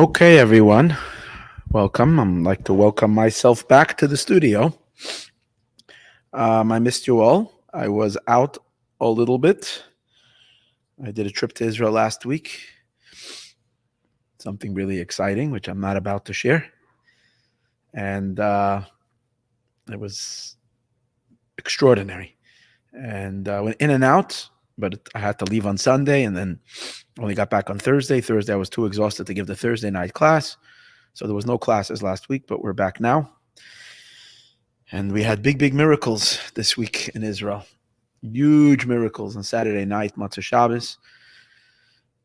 Okay, everyone. Welcome. I'd like to welcome myself back to the studio. I missed you all. I was out a little bit. I did a trip to Israel last week. Something really exciting, which I'm not about to share. And it was extraordinary. And went in and out, but I had to leave on Sunday and then only got back on Thursday. Thursday, I was too exhausted to give the Thursday night class. So there was no classes last week, but we're back now. And we had big miracles this week in Israel. Huge miracles on Saturday night, Matzah Shabbos.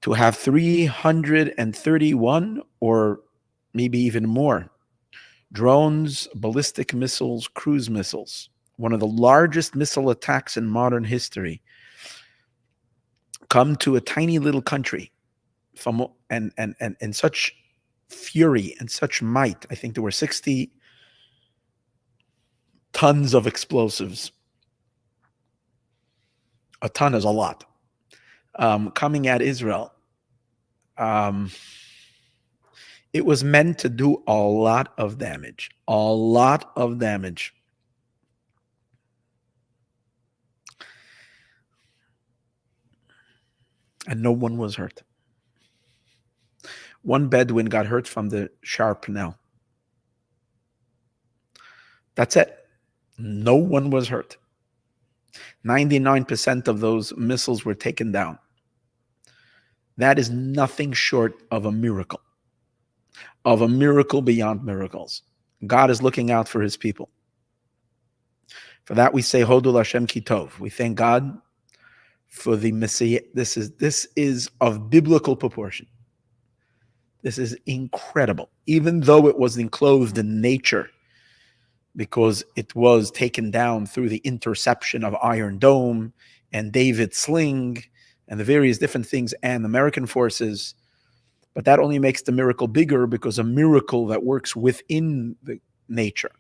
To have 331 or maybe even more drones, ballistic missiles, cruise missiles, one of the largest missile attacks in modern history, come to a tiny little country from and such fury and such might. I think there were 60 tons of explosives. A ton is a lot. Coming at Israel. It was meant to do a lot of damage. A lot of damage. And no one was hurt. One Bedouin got hurt from the sharp nail. That's it. No one was hurt. 99% of those missiles were taken down. That is nothing short of a miracle beyond miracles. God is looking out for his people. For that we say, Hodul Hashem Ki Tov. We thank God for the Messiah. This is of biblical proportion. This is incredible. Even though it was enclosed in nature, because it was taken down through the interception of Iron Dome and David's sling and the various different things and American forces. But that only makes the miracle bigger, because a miracle that works within the nature.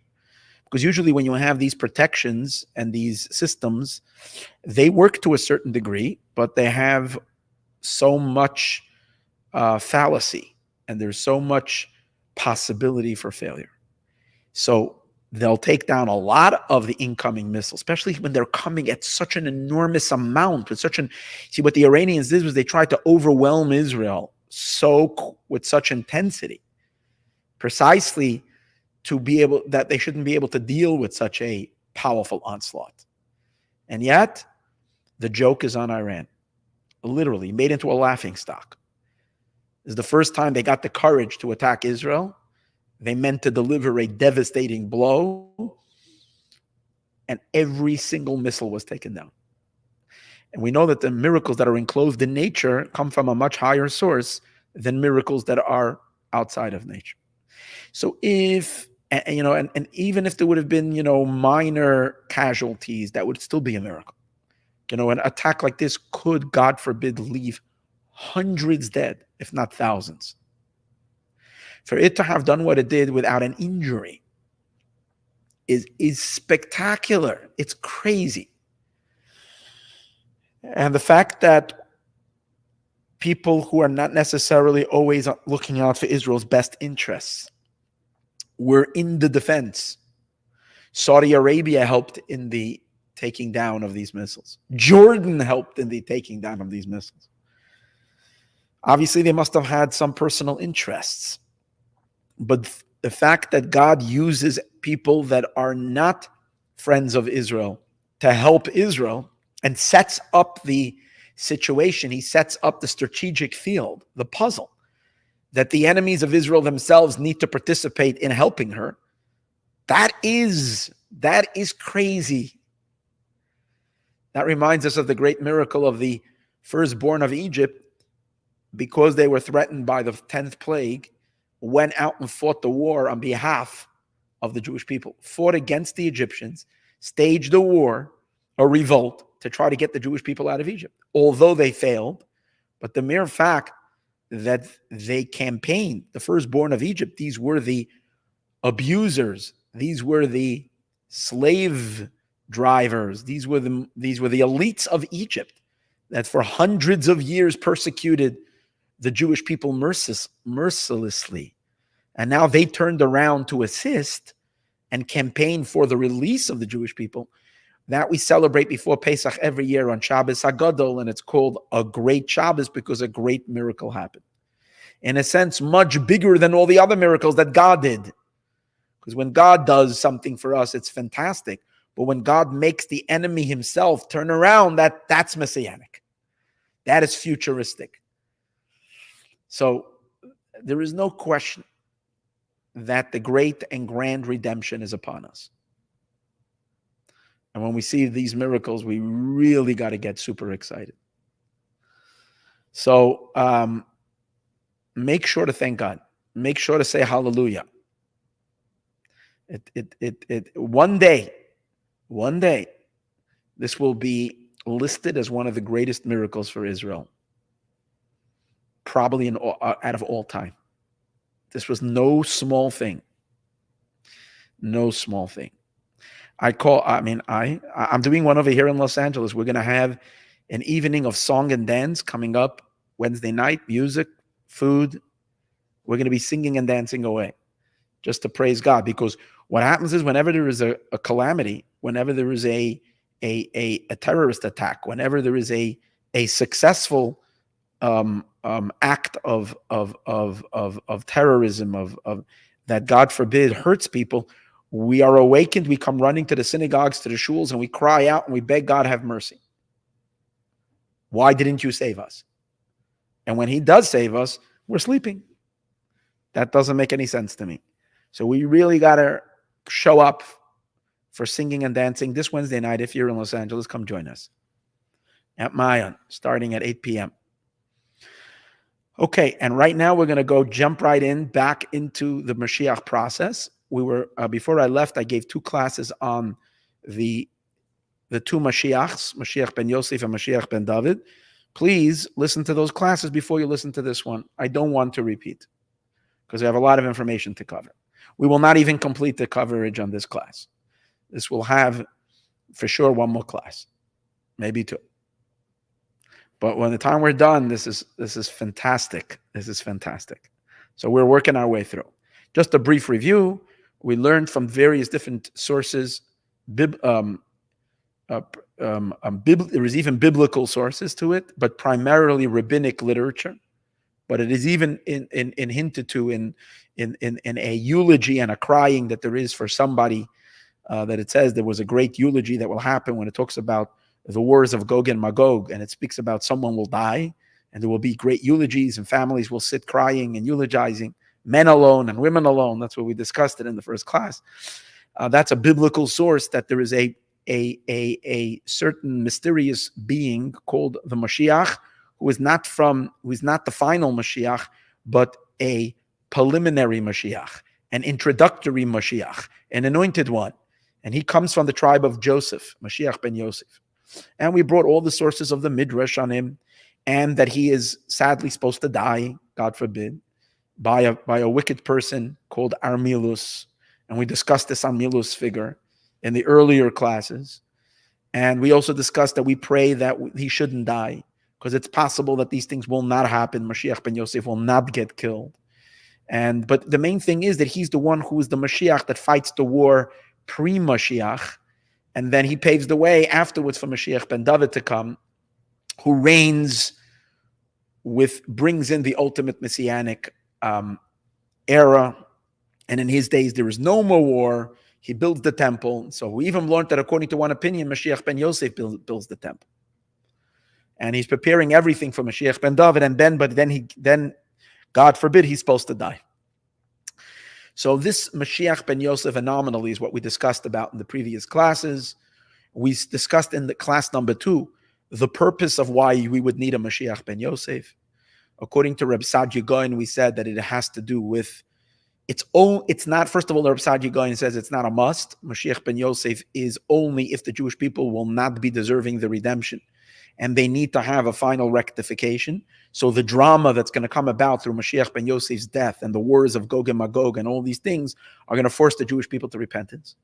Because usually when you have these protections and these systems, they work to a certain degree, but they have so much fallacy and there's so much possibility for failure. So they'll take down a lot of the incoming missiles, especially when they're coming at such an enormous amount. See, what the Iranians did was they tried to overwhelm Israel with such intensity, precisely to be able, that they shouldn't be able to deal with such a powerful onslaught. And yet, the joke is on Iran. Literally made into a laughingstock. This is the first time they got the courage to attack Israel. They meant to deliver a devastating blow, and every single missile was taken down. And we know that the miracles that are enclosed in nature come from a much higher source than miracles that are outside of nature. So if, and even if there would have been, minor casualties, that would still be a miracle. An attack like this could, God forbid, leave hundreds dead, if not thousands. For it to have done what it did without an injury is spectacular. It's crazy. And the fact that people who are not necessarily always looking out for Israel's best interests were in the defense. Saudi Arabia helped in the taking down of these missiles. Jordan helped in the taking down of these missiles. Obviously, they must have had some personal interests. But the fact that God uses people that are not friends of Israel to help Israel and sets up the situation, he sets up the strategic field, the puzzle, that the enemies of Israel themselves need to participate in helping her, that is crazy. That reminds us of the great miracle of the firstborn of Egypt, because they were threatened by the 10th plague, went out and fought the war on behalf of the Jewish people, fought against the Egyptians, staged a war, a revolt, to try to get the Jewish people out of Egypt. Although they failed, but the mere fact that they campaigned, the firstborn of Egypt, these were the abusers, these were the slave drivers, these were the elites of Egypt that for hundreds of years persecuted the Jewish people mercilessly. And now they turned around to assist and campaign for the release of the Jewish people. That we celebrate before Pesach every year on Shabbos HaGadol, and it's called a great Shabbos because a great miracle happened. In a sense, much bigger than all the other miracles that God did. Because when God does something for us, it's fantastic. But when God makes the enemy himself turn around, that's messianic. That is futuristic. So there is no question that the great and grand redemption is upon us. And when we see these miracles, we really got to get super excited. So make sure to thank God. Make sure to say hallelujah. One day, this will be listed as one of the greatest miracles for Israel, probably out of all time. This was no small thing. No small thing. I'm doing one over here in Los Angeles. We're going to have an evening of song and dance coming up Wednesday night, music, food. We're going to be singing and dancing away just to praise God. Because what happens is whenever there is a calamity, whenever there is a terrorist attack, whenever there is a successful act of terrorism, of that God forbid hurts people, we are awakened, we come running to the synagogues, to the shuls, and we cry out and we beg God have mercy. Why didn't you save us? And when he does save us, we're sleeping. That doesn't make any sense to me. So we really got to show up for singing and dancing this Wednesday night. If you're in Los Angeles, come join us at Mayan, starting at 8 p.m. Okay, and right now we're going to jump right back into the Moshiach process. We were before I left, I gave 2 classes on the 2 Moshiachs, Moshiach ben Yosef and Moshiach ben Dovid. Please listen to those classes before you listen to this one. I don't want to repeat because we have a lot of information to cover. We will not even complete the coverage on this class. This will have, for sure, 1 more class, maybe 2. But when the time we're done, this is fantastic. This is fantastic. So we're working our way through. Just a brief review. We learned from various different sources. There is even biblical sources to it, but primarily rabbinic literature. But it is even in hinted to in a eulogy and a crying that there is for somebody, that it says there was a great eulogy that will happen when it talks about the wars of Gog and Magog, and it speaks about someone will die, and there will be great eulogies, and families will sit crying and eulogizing, men alone and women alone. That's what we discussed it in the first class. That's a biblical source that there is a certain mysterious being called the Moshiach, who is not the final Moshiach, but a preliminary Moshiach, an introductory Moshiach, an anointed one. And he comes from the tribe of Joseph, Moshiach ben Yosef. And we brought all the sources of the Midrash on him, and that he is sadly supposed to die, God forbid, by a wicked person called Armilus. And we discussed this Armilus figure in the earlier classes. And we also discussed that we pray that he shouldn't die, because it's possible that these things will not happen. Moshiach ben Yosef will not get killed. But the main thing is that he's the one who is the Mashiach that fights the war pre-Mashiach, and then he paves the way afterwards for Mashiach ben David to come, who reigns brings in the ultimate messianic era. And in his days, there is no more war. He builds the temple. So we even learned that according to one opinion, Mashiach ben Yosef builds the temple. And he's preparing everything for Mashiach ben David, but then, God forbid, he's supposed to die. So this Mashiach ben Yosef anomaly is what we discussed about in the previous classes. We discussed in the class number 2 the purpose of why we would need a Mashiach ben Yosef. According to Reb Sadia Gaon, we said that it has to do with it's not, first of all, Reb Sadia Gaon says it's not a must. Mashiach ben Yosef is only if the Jewish people will not be deserving the redemption, and they need to have a final rectification. So the drama that's going to come about through Mashiach ben Yosef's death and the wars of Gog and Magog and all these things are going to force the Jewish people to repentance.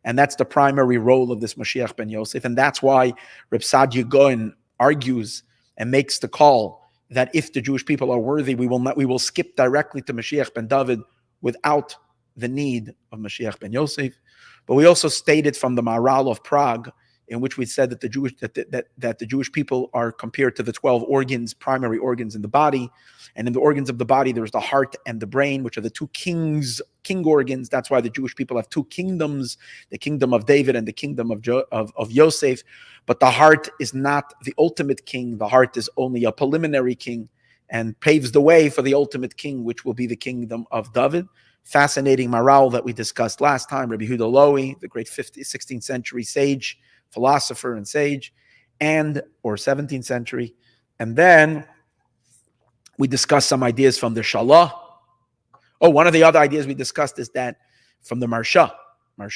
And that's the primary role of this Mashiach ben Yosef. And that's why Reb Sadia Gaon argues and makes the call that if the Jewish people are worthy, we will skip directly to Mashiach ben Dovid without the need of Mashiach ben Yosef. But we also stated from the Maharal of Prague, in which we said that the Jewish people are compared to the 12 organs, primary organs in the body. And in the organs of the body, there's the heart and the brain, which are the two king organs. That's why the Jewish people have two kingdoms, the kingdom of David and the kingdom of Yosef. But the heart is not the ultimate king. The heart is only a preliminary king and paves the way for the ultimate king, which will be the kingdom of David. Fascinating morale that we discussed last time. Rabbi Yehuda Lowy, the great 16th century sage, philosopher and sage, or 17th century. And then we discussed some ideas from the Shalah. Oh, one of the other ideas we discussed is that from the Marsha, what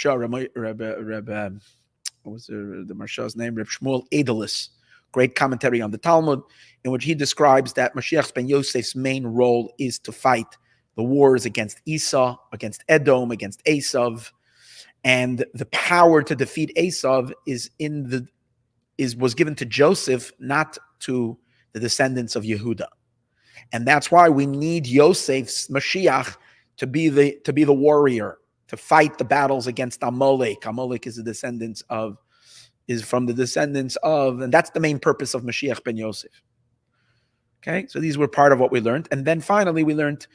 was the Marsha's name? Reb Shmuel Edelis, great commentary on the Talmud, in which he describes that Moshiach ben Yosef's main role is to fight the wars against Esau, against Edom, against Esav, and the power to defeat Esav was given to Joseph, not to the descendants of Yehuda. And that's why we need Yosef's Moshiach to be the warrior, to fight the battles against Amalek. Amalek is from the descendants of, and that's the main purpose of Mashiach ben Yosef. Okay, so these were part of what we learned. And then finally we learned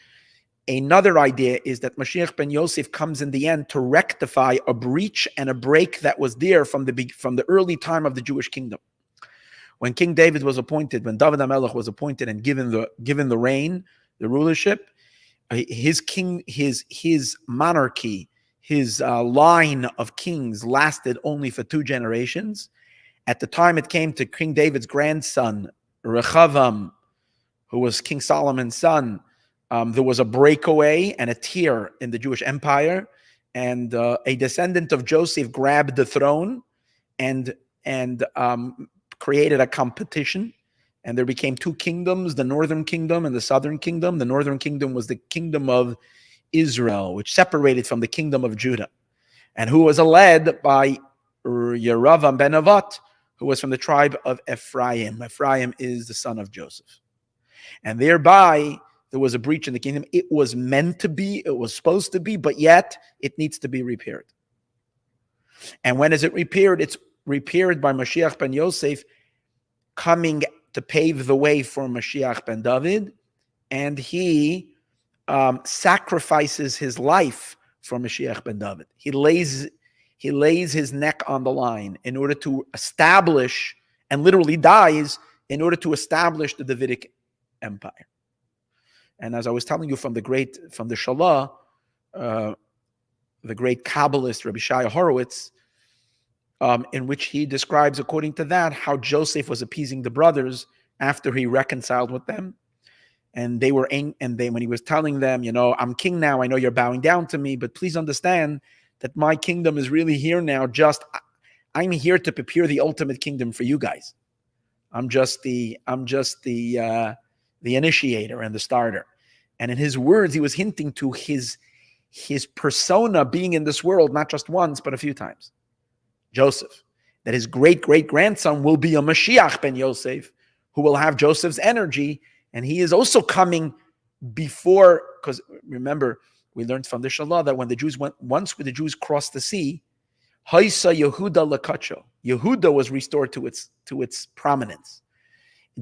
another idea is that Mashiach ben Yosef comes in the end to rectify a breach and a break that was there from the early time of the Jewish kingdom. When King David was appointed, when David HaMelech was appointed and given the reign, the rulership, his monarchy, his line of kings lasted only for 2 generations. At the time it came to King David's grandson, Rechavam, who was King Solomon's son, there was a breakaway and a tear in the Jewish empire, and a descendant of Joseph grabbed the throne and created a competition, and there became 2 kingdoms, the northern kingdom and the southern kingdom. The northern kingdom was the kingdom of Israel, which separated from the kingdom of Judah, and who was led by Yeravam ben Nevat, who was from the tribe of Ephraim. Ephraim is the son of Joseph. And thereby, there was a breach in the kingdom. It was meant to be, it was supposed to be, but yet it needs to be repaired. And when is it repaired? It's repaired by Mashiach ben Yosef coming to pave the way for Mashiach ben David, and he sacrifices his life for Mashiach ben David. He lays his neck on the line in order to establish, and literally dies in order to establish the Davidic Empire. And as I was telling you from the Shalah, the great Kabbalist Rabbi Shaya Horowitz, in which he describes, according to that, how Joseph was appeasing the brothers after he reconciled with them. And when he was telling them, I'm king now, I know you're bowing down to me, but please understand that my kingdom is really here now. I'm here to prepare the ultimate kingdom for you guys. I'm just the initiator and the starter. And in his words, he was hinting to his persona being in this world, not just once, but a few times. Joseph, that his great-great-grandson will be a Mashiach ben Yosef, who will have Joseph's energy, and he is also coming before, because remember, we learned from the Shalah that when the Jews crossed the sea, Haisa Yehuda lekacho, Yehuda was restored to its prominence.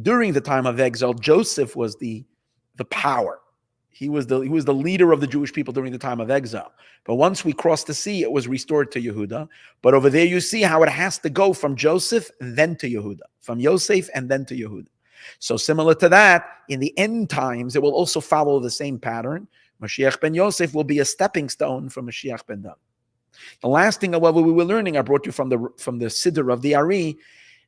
During the time of exile, Joseph was the power. He was the leader of the Jewish people during the time of exile. But once we crossed the sea, it was restored to Yehuda. But over there, you see how it has to go from Joseph, then to Yehuda. From Yosef, and then to Yehuda. So similar to that, in the end times, it will also follow the same pattern. Mashiach ben Yosef will be a stepping stone for Mashiach ben David. The last thing, however, we were learning, I brought you from the Siddur of the Ari,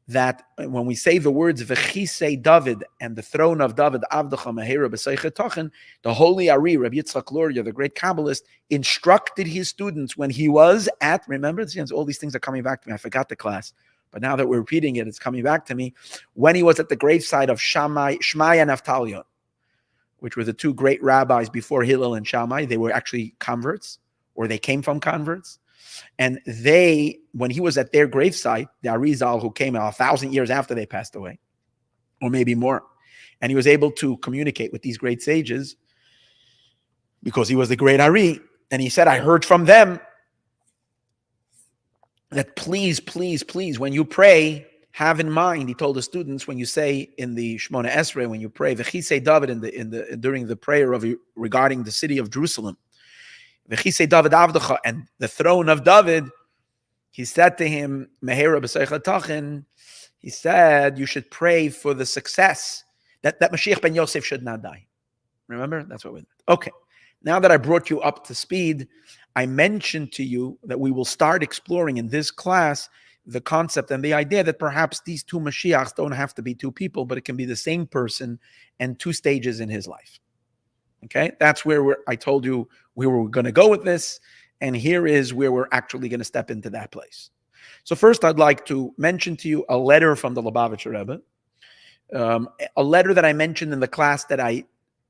that when we say the words V'chisei David and the throne of David, Avdecha Mehera B'Seichet Tochen, the holy Ari, Rabbi Yitzchak Luria, the great Kabbalist, instructed his students when he was at, remember, all these things are coming back to me, I forgot the class, but now that we're repeating it, it's coming back to me, when he was at the gravesite of Shmai and Naftalion, which were the 2 great rabbis before Hillel and Shammai. They were actually converts, or they came from converts. And when he was at their gravesite, the Arizal, who came 1,000 years after they passed away, or maybe more, And he was able to communicate with these great sages because he was the great Ari. And he said, I heard from them that please, please, please, when you pray, have in mind, he told the students, when you say in the Shmona Esrei, when you pray, V'chisei Dovid during the prayer regarding the city of Jerusalem, V'chisei Dovid Avdecha, and the throne of David, he said to him, Mehera b'seicha tachin, he said, you should pray for the success, that Mashiach ben Yosef should not die. Remember? That's what we did. Okay. Now that I brought you up to speed, I mentioned to you that we will start exploring in this class the concept and the idea that perhaps these two Moshiachs don't have to be two people, but it can be the same person and two stages in his life. Okay? That's where I told you we were going to go with this, and here is where we're actually going to step into that place. So first, I'd like to mention to you a letter from the Lubavitcher Rebbe, a letter that I mentioned in the class that I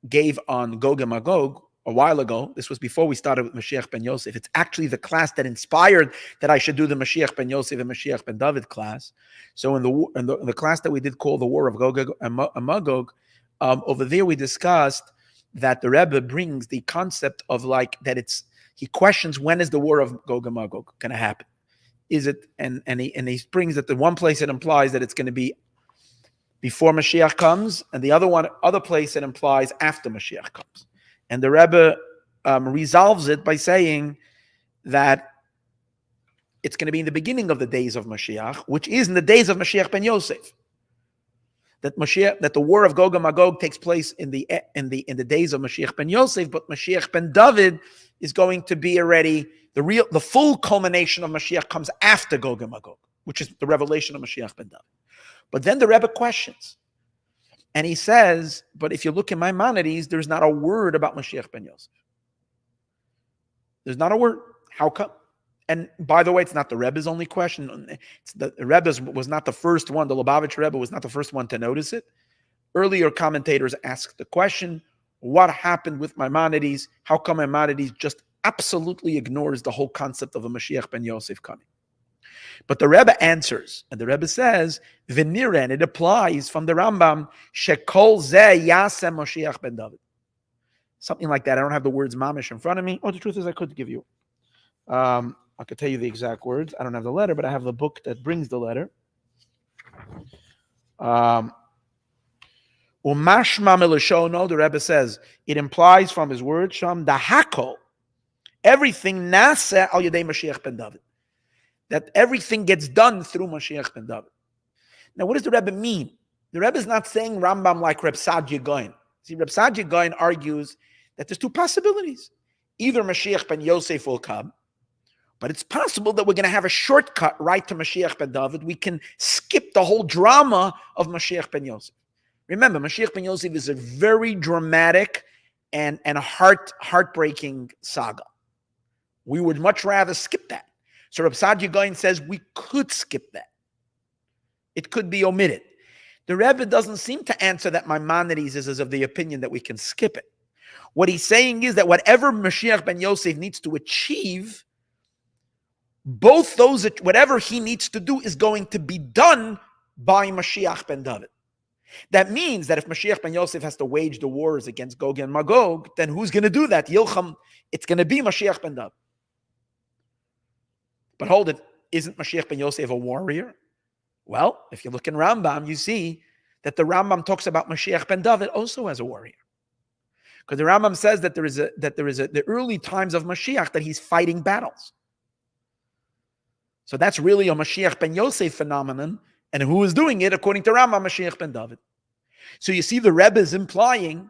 gave on Gog and Magog a while ago. This was before we started with Moshiach ben Yosef. It's actually the class that inspired that I should do the Moshiach ben Yosef and Moshiach ben David class. So in the class that we did call the War of Gog and Magog, over there we discussed that the Rebbe brings the concept of he questions, when is the War of Gog and Magog going to happen? Is it, and he brings that the one place it implies that it's going to be before Mashiach comes, and the other place it implies after Mashiach comes. And the Rebbe resolves it by saying that it's going to be in the beginning of the days of Mashiach, which is in the days of Mashiach ben Yosef. That the war of Gog and Magog takes place in the days of Mashiach ben Yosef, but Mashiach ben David is going to be already the full culmination of Mashiach comes after Gog and Magog, which is the revelation of Mashiach ben David. But then the Rebbe questions, and he says, but if you look in Maimonides, there's not a word about Mashiach ben Yosef. There's not a word. How come? And by the way, it's not the Rebbe's only question. The Rebbe's was not the first one. The Lubavitcher Rebbe was not the first one to notice it. Earlier commentators asked the question, what happened with Maimonides? How come Maimonides just absolutely ignores the whole concept of a Mashiach ben Yosef coming? But the Rebbe answers, and the Rebbe says, "V'niren," it applies from the Rambam, "Shekol zeh yaseh Moshiach ben David." Something like that. I don't have the words mamish in front of me. Oh, the truth is I could give you. I could tell you the exact words. I don't have the letter, but I have the book that brings the letter. Umashma milashono, the Rebbe says, it implies from his words, Sham the hakol, everything naseh al yedei Mashiach ben David. That everything gets done through Mashiach ben David. Now, what does the Rebbe mean? The Rebbe is not saying Rambam like Reb Saadia Gaon. See, Reb Saadia Gaon argues that there's two possibilities. Either Mashiach ben Yosef will come, but it's possible that we're going to have a shortcut right to Mashiach ben David. We can skip the whole drama of Mashiach ben Yosef. Remember, Mashiach ben Yosef is a very dramatic and a heartbreaking saga. We would much rather skip that. So Reb Saadia Gaon says we could skip that. It could be omitted. The Rebbe doesn't seem to answer that Maimonides is of the opinion that we can skip it. What he's saying is that whatever Mashiach ben Yosef needs to achieve, both those, whatever he needs to do is going to be done by Mashiach ben David. That means that if Mashiach ben Yosef has to wage the wars against Gog and Magog, then who's going to do that? Yilcham, it's going to be Mashiach ben David. But hold it, isn't Mashiach ben Yosef a warrior? Well, if you look in Rambam, you see that the Rambam talks about Mashiach ben David also as a warrior. Because the Rambam says that there is the early times of Mashiach that he's fighting battles. So that's really a Mashiach ben Yosef phenomenon. And who is doing it? According to Rambam, Mashiach ben David. So you see the Rebbe is implying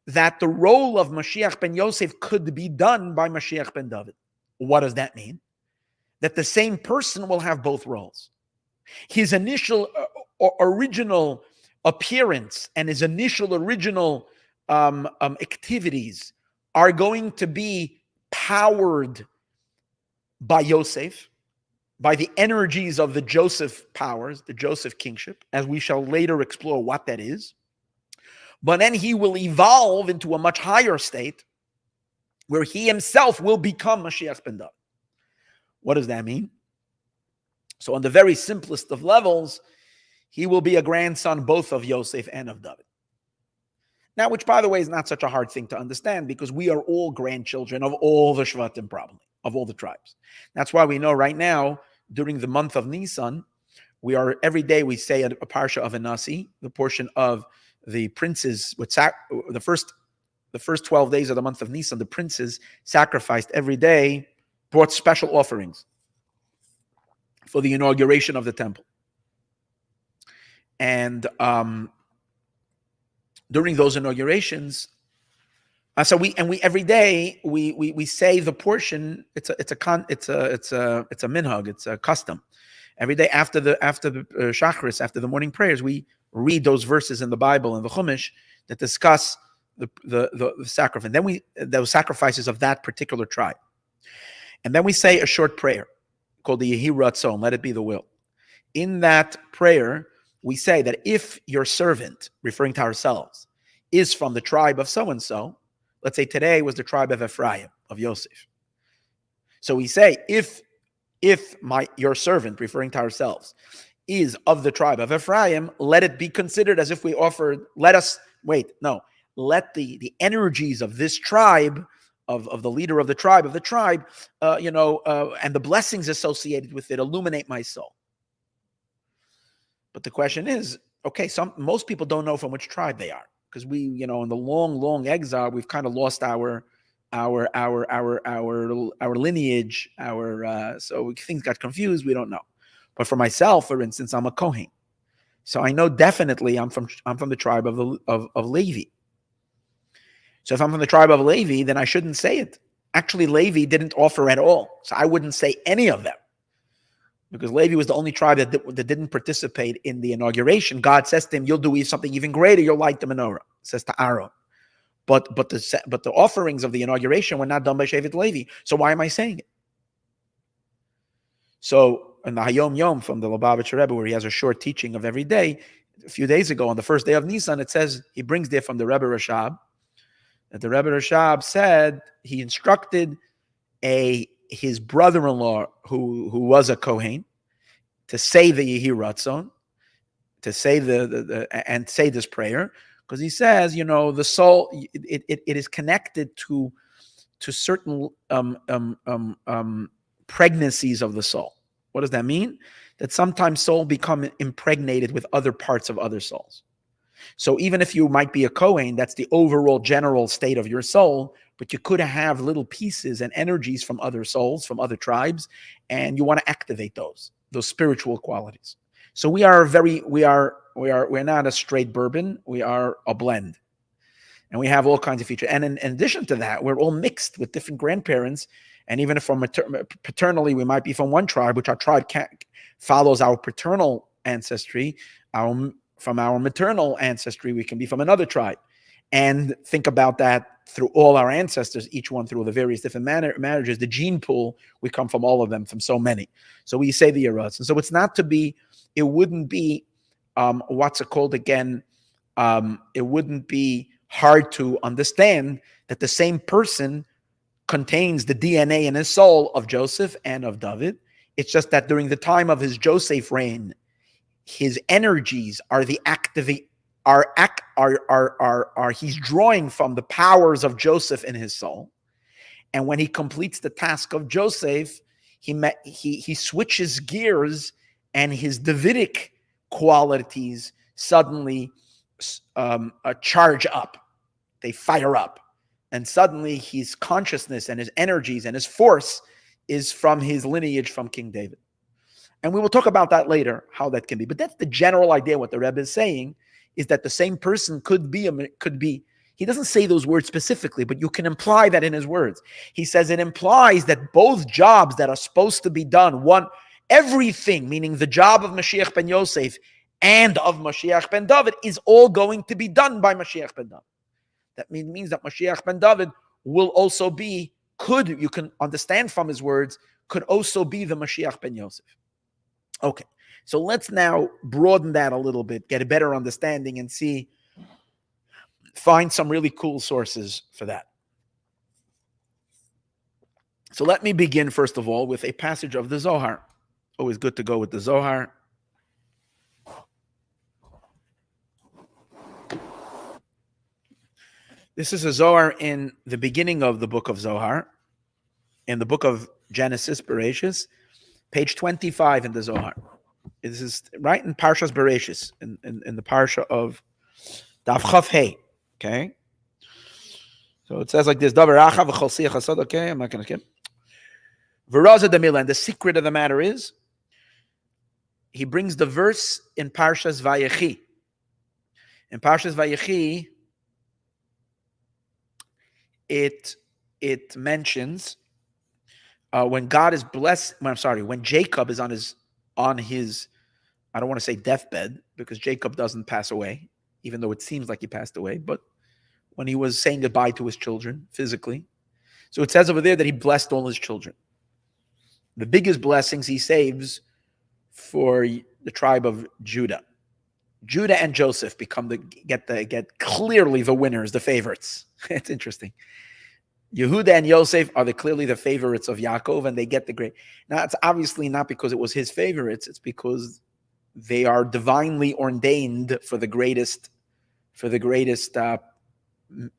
that the role of Mashiach ben Yosef could be done by Mashiach ben David. What does that mean? That the same person will have both roles. His initial original appearance and his initial original activities are going to be powered by Yosef, by the energies of the Joseph powers, the Joseph kingship, as we shall later explore what that is. But then he will evolve into a much higher state where he himself will become Mashiach ben David. What does that mean? So on the very simplest of levels, he will be a grandson both of Yosef and of David. Now, which, by the way, is not such a hard thing to understand because we are all grandchildren of all the Shvatim, probably, of all the tribes. That's why we know right now, during the month of Nisan, every day we say a parsha of Anasi, the portion of the princes, the first 12 days of the month of Nisan, the princes sacrificed every day, brought special offerings for the inauguration of the temple. And during those inaugurations, so we every day we say the portion. It's a minhag. It's a custom. Every day after the Shachris, after the morning prayers, we read those verses in the Bible and the Chumash that discuss the sacrifice. And then those sacrifices of that particular tribe. And then we say a short prayer called the Yehi Ratzon, let it be the will. In that prayer, we say that if your servant, referring to ourselves, is from the tribe of so-and-so, let's say today was the tribe of Ephraim, of Yosef. So we say, if your servant, referring to ourselves, is of the tribe of Ephraim, let it be considered as if we offered, let the energies of this tribe, of the leader of the tribe, and the blessings associated with it illuminate my soul. But the question is, okay, most people don't know from which tribe they are, because we, in the long exile, we've kind of lost our lineage, so things got confused. We don't know. But for myself, for instance, I'm a Kohen, so I know definitely I'm from the tribe of Levi. So if I'm from the tribe of Levi, then I shouldn't say it. Actually, Levi didn't offer at all, so I wouldn't say any of them, because Levi was the only tribe that didn't participate in the inauguration. God says to him, "You'll do something even greater. You'll light the menorah." It says to Aaron. But the offerings of the inauguration were not done by Shevet Levi. So why am I saying it? So in the Hayom Yom from the Lubavitcher Rebbe, where he has a short teaching of every day, a few days ago on the first day of Nisan, it says he brings there from the Rebbe Rashab that the Rebbe Rashab said he instructed his brother-in-law who was a Kohen to say the Yehi Ratzon, to say and say this prayer. Because he says, the soul, it is connected to certain pregnancies of the soul. What does that mean? That sometimes soul become impregnated with other parts of other souls. So even if you might be a Kohen, that's the overall general state of your soul, but you could have little pieces and energies from other souls, from other tribes, and you want to activate those spiritual qualities. So we're not a straight bourbon, we are a blend. And we have all kinds of features. And in addition to that, we're all mixed with different grandparents. And even if from paternally, we might be from one tribe, which our tribe follows our paternal ancestry. From our maternal ancestry, we can be from another tribe. And think about that through all our ancestors, each one through the various different marriages, the gene pool, we come from all of them, from so many. So we say the Yeratz. And so it wouldn't be, what's it called again? It wouldn't be hard to understand that the same person contains the DNA in his soul of Joseph and of David. It's just that during the time of his Joseph reign, his energies are he's drawing from the powers of Joseph in his soul. And when he completes the task of Joseph, he switches gears, and his Davidic qualities suddenly charge up. They fire up. And suddenly his consciousness and his energies and his force is from his lineage from King David. And we will talk about that later, how that can be. But that's the general idea. What the Rebbe is saying is that the same person could be. He doesn't say those words specifically, but you can imply that in his words. He says it implies that both jobs that are supposed to be done, everything, meaning the job of Mashiach ben Yosef and of Mashiach ben David, is all going to be done by Mashiach ben David. That means that Mashiach ben David will also be, you can understand from his words, could also be the Mashiach ben Yosef. Okay, so let's now broaden that a little bit, get a better understanding, and find some really cool sources for that. So let me begin, first of all, with a passage of the Zohar. Always good to go with the Zohar. This is a Zohar in the beginning of the book of Zohar, in the book of Genesis, Bereshis, page 25 in the Zohar. This is right in Parshas Bereshis, in the Parsha of Daf Chaf Hey. Okay? So it says like this, Davar Achav v'chol siach hasad, okay? I'm not going to skip. V'raza demila, and the secret of the matter is, he brings the verse in Parshas Vayechi. In Parshas Vayechi, it mentions when God is blessed. When Jacob is on his I don't want to say deathbed, because Jacob doesn't pass away, even though it seems like he passed away, but when he was saying goodbye to his children physically. So it says over there that he blessed all his children. The biggest blessings he saves for the tribe of Judah. Judah and Joseph get clearly the winners, the favorites. It's interesting. Yehuda and Yosef are clearly the favorites of Yaakov, and they get the great. Now, it's obviously not because it was his favorites; it's because they are divinely ordained for the greatest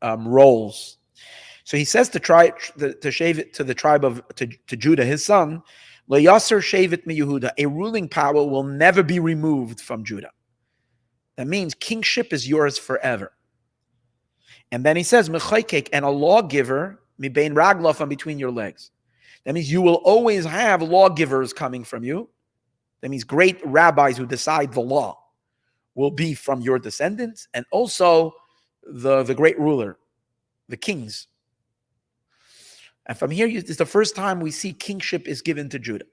roles. So he says to Shavit, to the tribe of to Judah, his son, Lo Yasser Shavit mi Yehuda, a ruling power will never be removed from Judah. That means kingship is yours forever. And then he says, Mechaykek, and a lawgiver, mibein raglav, from between your legs. That means you will always have lawgivers coming from you. That means great rabbis who decide the law will be from your descendants, and also the great ruler, the kings. And from here, it's the first time we see kingship is given to Judah.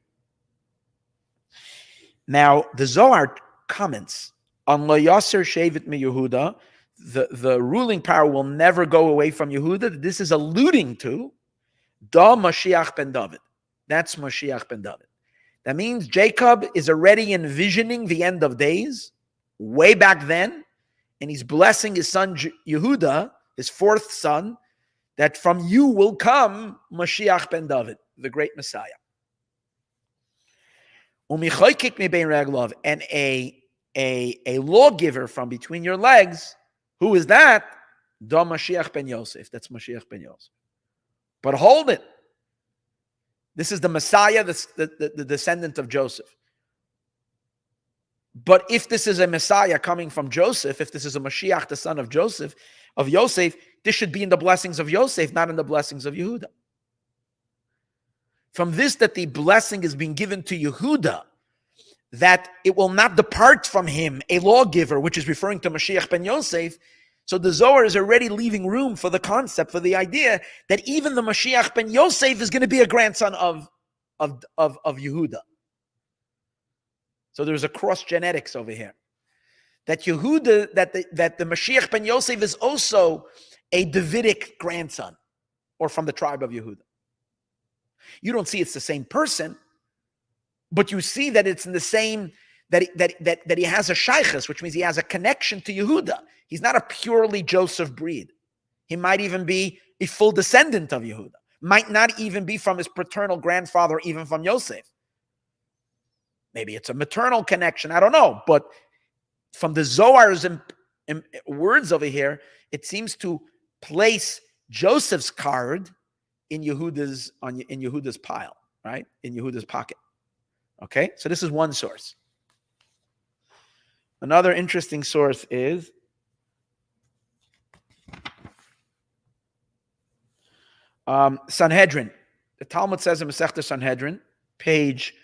Now, the Zohar comments on Lo Yasser Shavit mi Yehuda, the ruling power will never go away from Yehuda. This is alluding to Da Moshiach ben Dovid. That's Moshiach ben Dovid. That means Jacob is already envisioning the end of days way back then, and he's blessing his son Yehuda, his fourth son, that from you will come Moshiach ben Dovid, the great Messiah. And a lawgiver from between your legs. Who is that? Da Moshiach ben Yosef. That's Moshiach ben Yosef. But hold it. This is the Messiah, the descendant of Joseph. But if this is a Messiah coming from Joseph, if this is a Moshiach, the son of Joseph, of Yosef, this should be in the blessings of Yosef, not in the blessings of Yehuda. From this, that the blessing is being given to Yehuda, that it will not depart from him, a lawgiver, which is referring to Mashiach ben Yosef. So the Zohar is already leaving room for the concept, for the idea that even the Mashiach ben Yosef is going to be a grandson of Yehuda. So there's a cross genetics over here. That Yehuda, that the Mashiach ben Yosef is also a Davidic grandson, or from the tribe of Yehuda. You don't see it's the same person, but you see that it's in the same, that he has a shaykhus, which means he has a connection to Yehuda. He's not a purely Joseph breed. He might even be a full descendant of Yehuda. Might not even be from his paternal grandfather, even from Yosef. Maybe it's a maternal connection. I don't know. But from the Zohar's words over here, it seems to place Joseph's card in Yehuda's pile, right? In Yehuda's pocket. Okay, so this is one source. Another interesting source is Sanhedrin. The Talmud says in Masechta Sanhedrin, page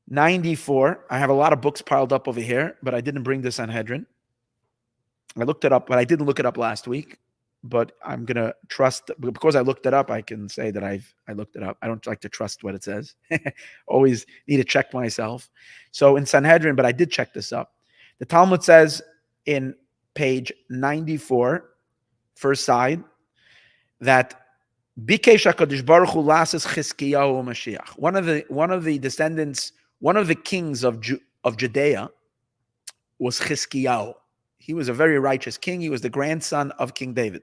94. I have a lot of books piled up over here, but I didn't bring the Sanhedrin. I looked it up, but I didn't look it up last week. But I'm going to trust, because I looked it up, I can say that I looked it up. I don't like to trust what it says. Always need to check myself. So in Sanhedrin, but I did check this up. The Talmud says in page 94, first side, that Bikesh HaKadosh Baruch Hu lasses Chizkiyahu Mashiach. One of the descendants, one of the kings of Judea was Chizkiyahu. He was a very righteous king. He was the grandson of King David.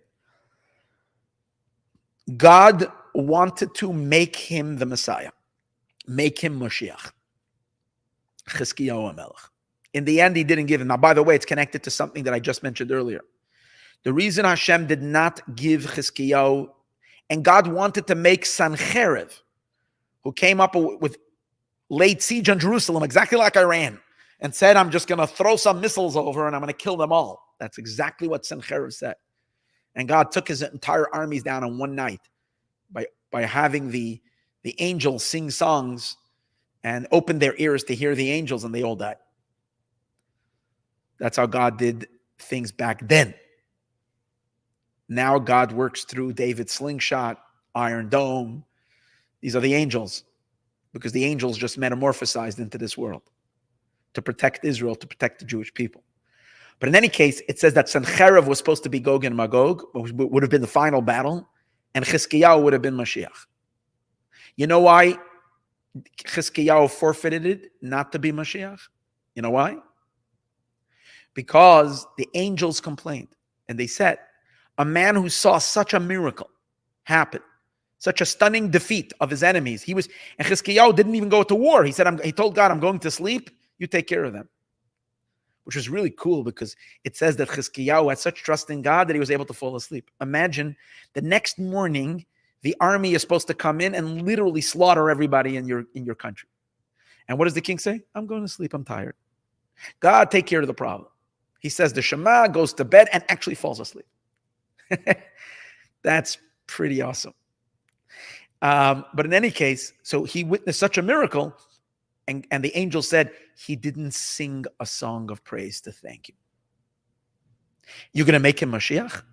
God wanted to make him the Messiah, make him Moshiach. Chizkiyahu HaMelech. In the end, he didn't give him. Now, by the way, it's connected to something that I just mentioned earlier. The reason Hashem did not give Chizkiyahu, and God wanted to make Sancherib, who came up with laid siege on Jerusalem, exactly like Iran, and said, I'm just going to throw some missiles over and I'm going to kill them all. That's exactly what Sancherib said. And God took his entire armies down in one night by having the angels sing songs and open their ears to hear the angels, and they all died. That's how God did things back then. Now God works through David's slingshot, Iron Dome. These are the angels, because the angels just metamorphosized into this world to protect Israel, to protect the Jewish people. But in any case, it says that Sancherib was supposed to be Gog and Magog, which would have been the final battle, and Chizkiyahu would have been Moshiach. You know why Chizkiyahu forfeited it not to be Moshiach? You know why? Because the angels complained, and they said, a man who saw such a miracle happen, such a stunning defeat of his enemies. And Chizkiyahu didn't even go to war. He said, he told God, I'm going to sleep, you take care of them. Which was really cool, because it says that Chizkiyahu had such trust in God that he was able to fall asleep. Imagine the next morning, the army is supposed to come in and literally slaughter everybody in your country. And what does the king say? I'm going to sleep, I'm tired. God, take care of the problem. He says the Shema, goes to bed, and actually falls asleep. That's pretty awesome. But in any case, so he witnessed such a miracle, and the angel said he didn't sing a song of praise to thank you. You're going to make him Moshiach?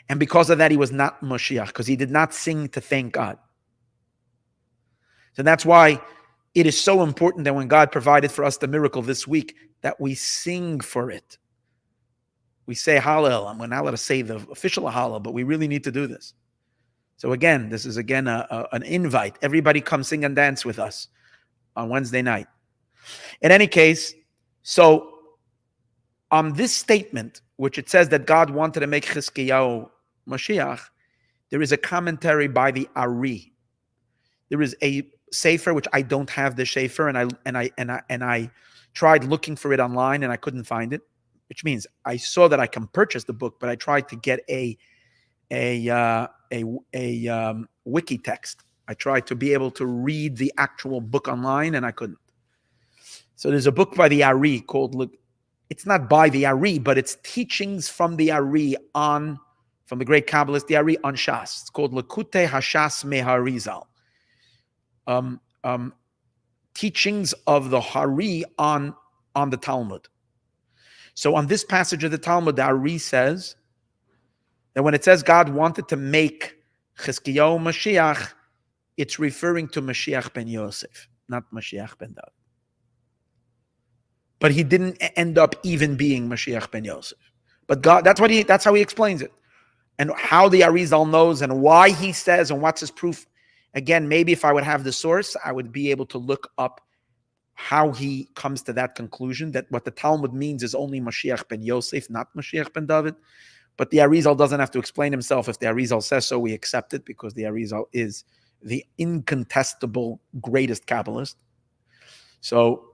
And because of that, he was not Moshiach, because he did not sing to thank God. So that's why it is so important that when God provided for us the miracle this week, that we sing for it. We say Hallel. We're not allowed to say the official Hallel, but we really need to do this. So again, this is an invite. Everybody come sing and dance with us on Wednesday night. In any case, so on this statement, which it says that God wanted to make Chizkiyahu Moshiach, there is a commentary by the Ari. There is a sefer, which I don't have the sefer, and I tried looking for it online and I couldn't find it. Which means I saw that I can purchase the book, but I tried to get a wiki text. I tried to be able to read the actual book online, and I couldn't. So there's a book by the Ari called, it's not by the Ari, but it's teachings from the Ari from the great Kabbalist, the Ari on Shas. It's called Lekutei Hashas Meharizal. Teachings of the Hari on the Talmud. So on this passage of the Talmud, the Ari says that when it says God wanted to make Chizkiyahu Mashiach, it's referring to Mashiach ben Yosef, not Mashiach ben Dovid. But he didn't end up even being Mashiach ben Yosef. But God, that's how he explains it. And how the Arizal knows and why he says and what's his proof. Again, maybe if I would have the source, I would be able to look up how he comes to that conclusion, that what the Talmud means is only Mashiach ben Yosef, not Mashiach ben Dovid. But the Arizal doesn't have to explain himself. If the Arizal says so, we accept it, because the Arizal is the incontestable greatest Kabbalist. So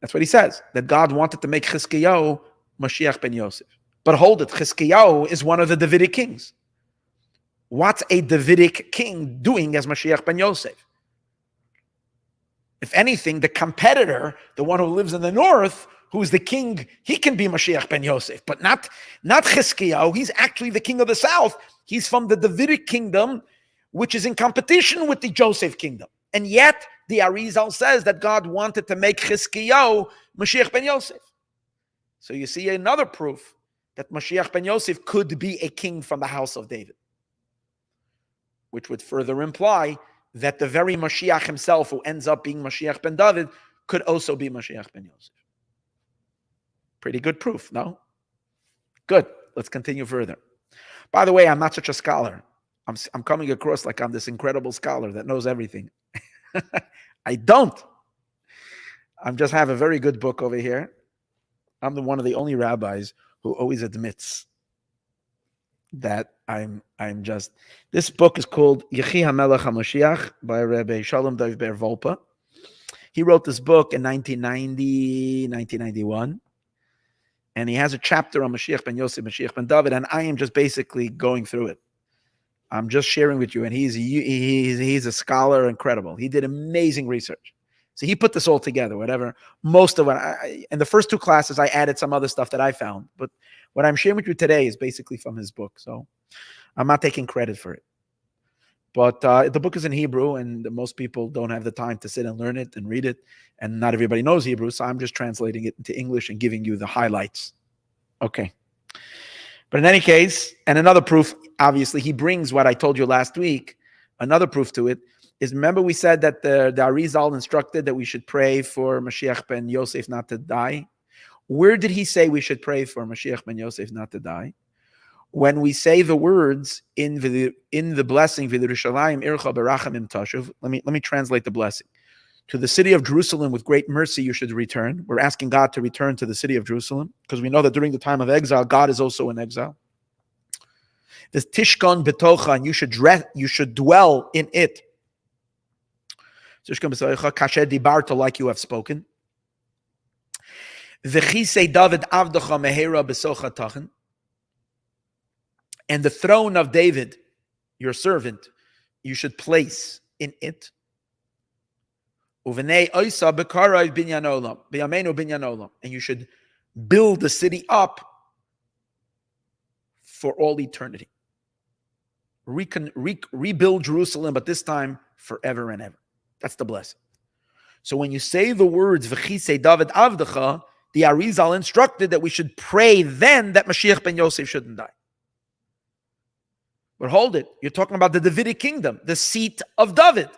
that's what he says, that God wanted to make Chizkiyahu Mashiach ben Yosef. But hold it, Chizkiyahu is one of the Davidic kings. What's a Davidic king doing as Mashiach ben Yosef? If anything, the competitor, the one who lives in the north, who's the king, he can be Mashiach ben Yosef, but not Chizkiyahu. He's actually the king of the south. He's from the Davidic kingdom, which is in competition with the Joseph kingdom. And yet, the Arizal says that God wanted to make Chizkiyahu Mashiach ben Yosef. So you see another proof that Mashiach ben Yosef could be a king from the house of David, which would further imply that the very Moshiach himself, who ends up being Mashiach ben Dovid, could also be Mashiach ben Yosef. Pretty good proof, no? Good. Let's continue further. By the way, I'm not such a scholar. I'm coming across like I'm this incredible scholar that knows everything. I don't. I just have a very good book over here. I'm one of the only rabbis who always admits that I'm just. This book is called Yechi HaMelech HaMoshiach by Rabbi Shalom Dovid Ber Volpa. He wrote this book in 1990, 1991. And he has a chapter on Mashiach ben Yosef, Mashiach ben Dovid, and I am just basically going through it. I'm just sharing with you, and he's a scholar, incredible. He did amazing research. So he put this all together, whatever. Most of it, in the first two classes, I added some other stuff that I found. But what I'm sharing with you today is basically from his book. So I'm not taking credit for it. But the book is in Hebrew, and most people don't have the time to sit and learn it and read it. And not everybody knows Hebrew, so I'm just translating it into English and giving you the highlights. Okay. But in any case, and another proof, obviously, he brings what I told you last week. Another proof to it is, remember we said that the Arizal instructed that we should pray for Mashiach ben Yosef not to die? Where did he say we should pray for Mashiach ben Yosef not to die? When we say the words in the blessing, V'Yerushalayim ircha berachamim tashuv. Let me translate the blessing. To the city of Jerusalem with great mercy you should return. We're asking God to return to the city of Jerusalem because we know that during the time of exile, God is also in exile. This tishkon betocha, and you should dwell in it. Tishkon betocha kasher dibarta, like you have spoken. V'chisei David avdacha mehera besocha tachin. And the throne of David, your servant, you should place in it. And you should build the city up for all eternity. Rebuild Jerusalem, but this time forever and ever. That's the blessing. So when you say the words, V'chisei David avdecha, the Arizal instructed that we should pray then that Mashiach ben Yosef shouldn't die. But hold it, you're talking about the Davidic kingdom, the seat of David.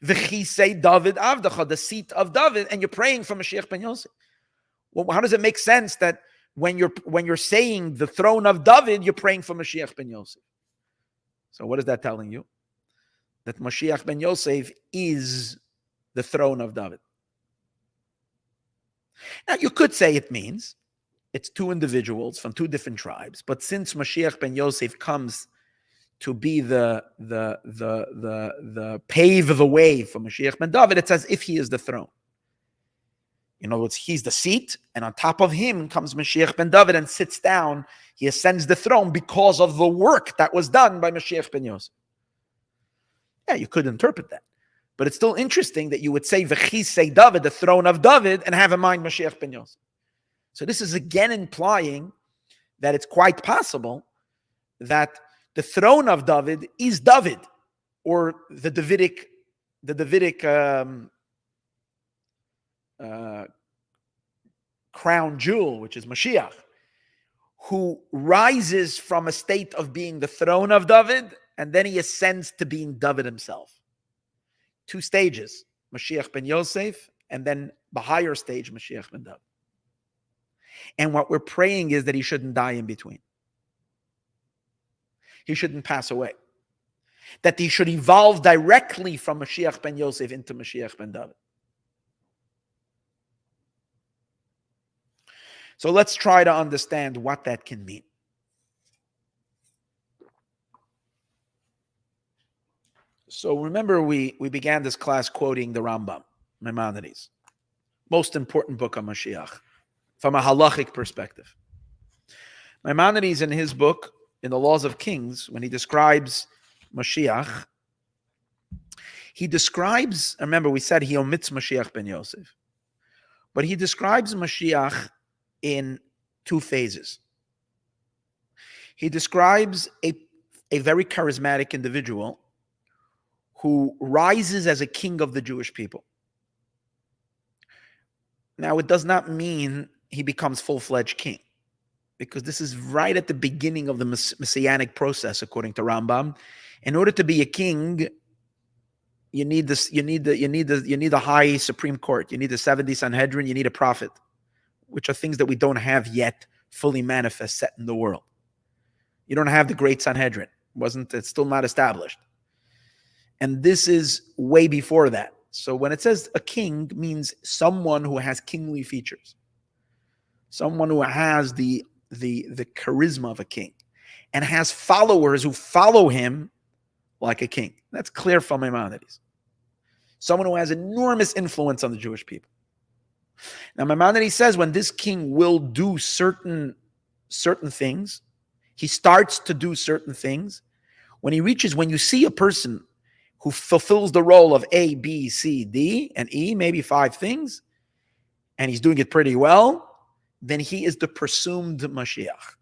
V'chisei David avdecha, the seat of David, and you're praying for Mashiach ben Yosef. Well, how does it make sense that when you're saying the throne of David, you're praying for Mashiach ben Yosef? So what is that telling you? That Mashiach ben Yosef is the throne of David. Now you could say it means it's two individuals from two different tribes, but since Mashiach ben Yosef comes to be the pave the way for Mashiach ben David, it's as if he is the throne. In other words, he's the seat, and on top of him comes Mashiach ben David and sits down. He ascends the throne because of the work that was done by Mashiach ben Yosef. Yeah, you could interpret that. But it's still interesting that you would say V'chisei David, the throne of David, and have in mind Mashiach ben Yosef. So this is again implying that it's quite possible that the throne of David is David, or the Davidic crown jewel, which is Moshiach, who rises from a state of being the throne of David, and then he ascends to being David himself. Two stages, Mashiach ben Yosef, and then the higher stage, Mashiach ben David. And what we're praying is that he shouldn't die in between. He shouldn't pass away. That he should evolve directly from Mashiach ben Yosef into Mashiach ben David. So let's try to understand what that can mean. So remember, we began this class quoting the Rambam, Maimonides, most important book on Mashiach, from a halachic perspective. Maimonides, in his book, in the Laws of Kings, when he describes Moshiach, he describes, remember we said he omits Mashiach ben Yosef, but he describes Mashiach in two phases. He describes a very charismatic individual who rises as a king of the Jewish people. Now, it does not mean he becomes full-fledged king, because this is right at the beginning of the messianic process, according to Rambam. In order to be a king, you need the high Supreme Court, you need the 70 Sanhedrin, you need a prophet, which are things that we don't have yet fully manifest, set in the world. You don't have the great Sanhedrin. It's still not established. And this is way before that. So when it says a king, means someone who has kingly features, someone who has the charisma of a king, and has followers who follow him like a king. That's clear from Maimonides. Someone who has enormous influence on the Jewish people. Now, Maimonides says when this king will do certain things, he starts to do certain things. When you see a person who fulfills the role of A, B, C, D, and E, maybe 5 things, and he's doing it pretty well, then he is the presumed Mashiach.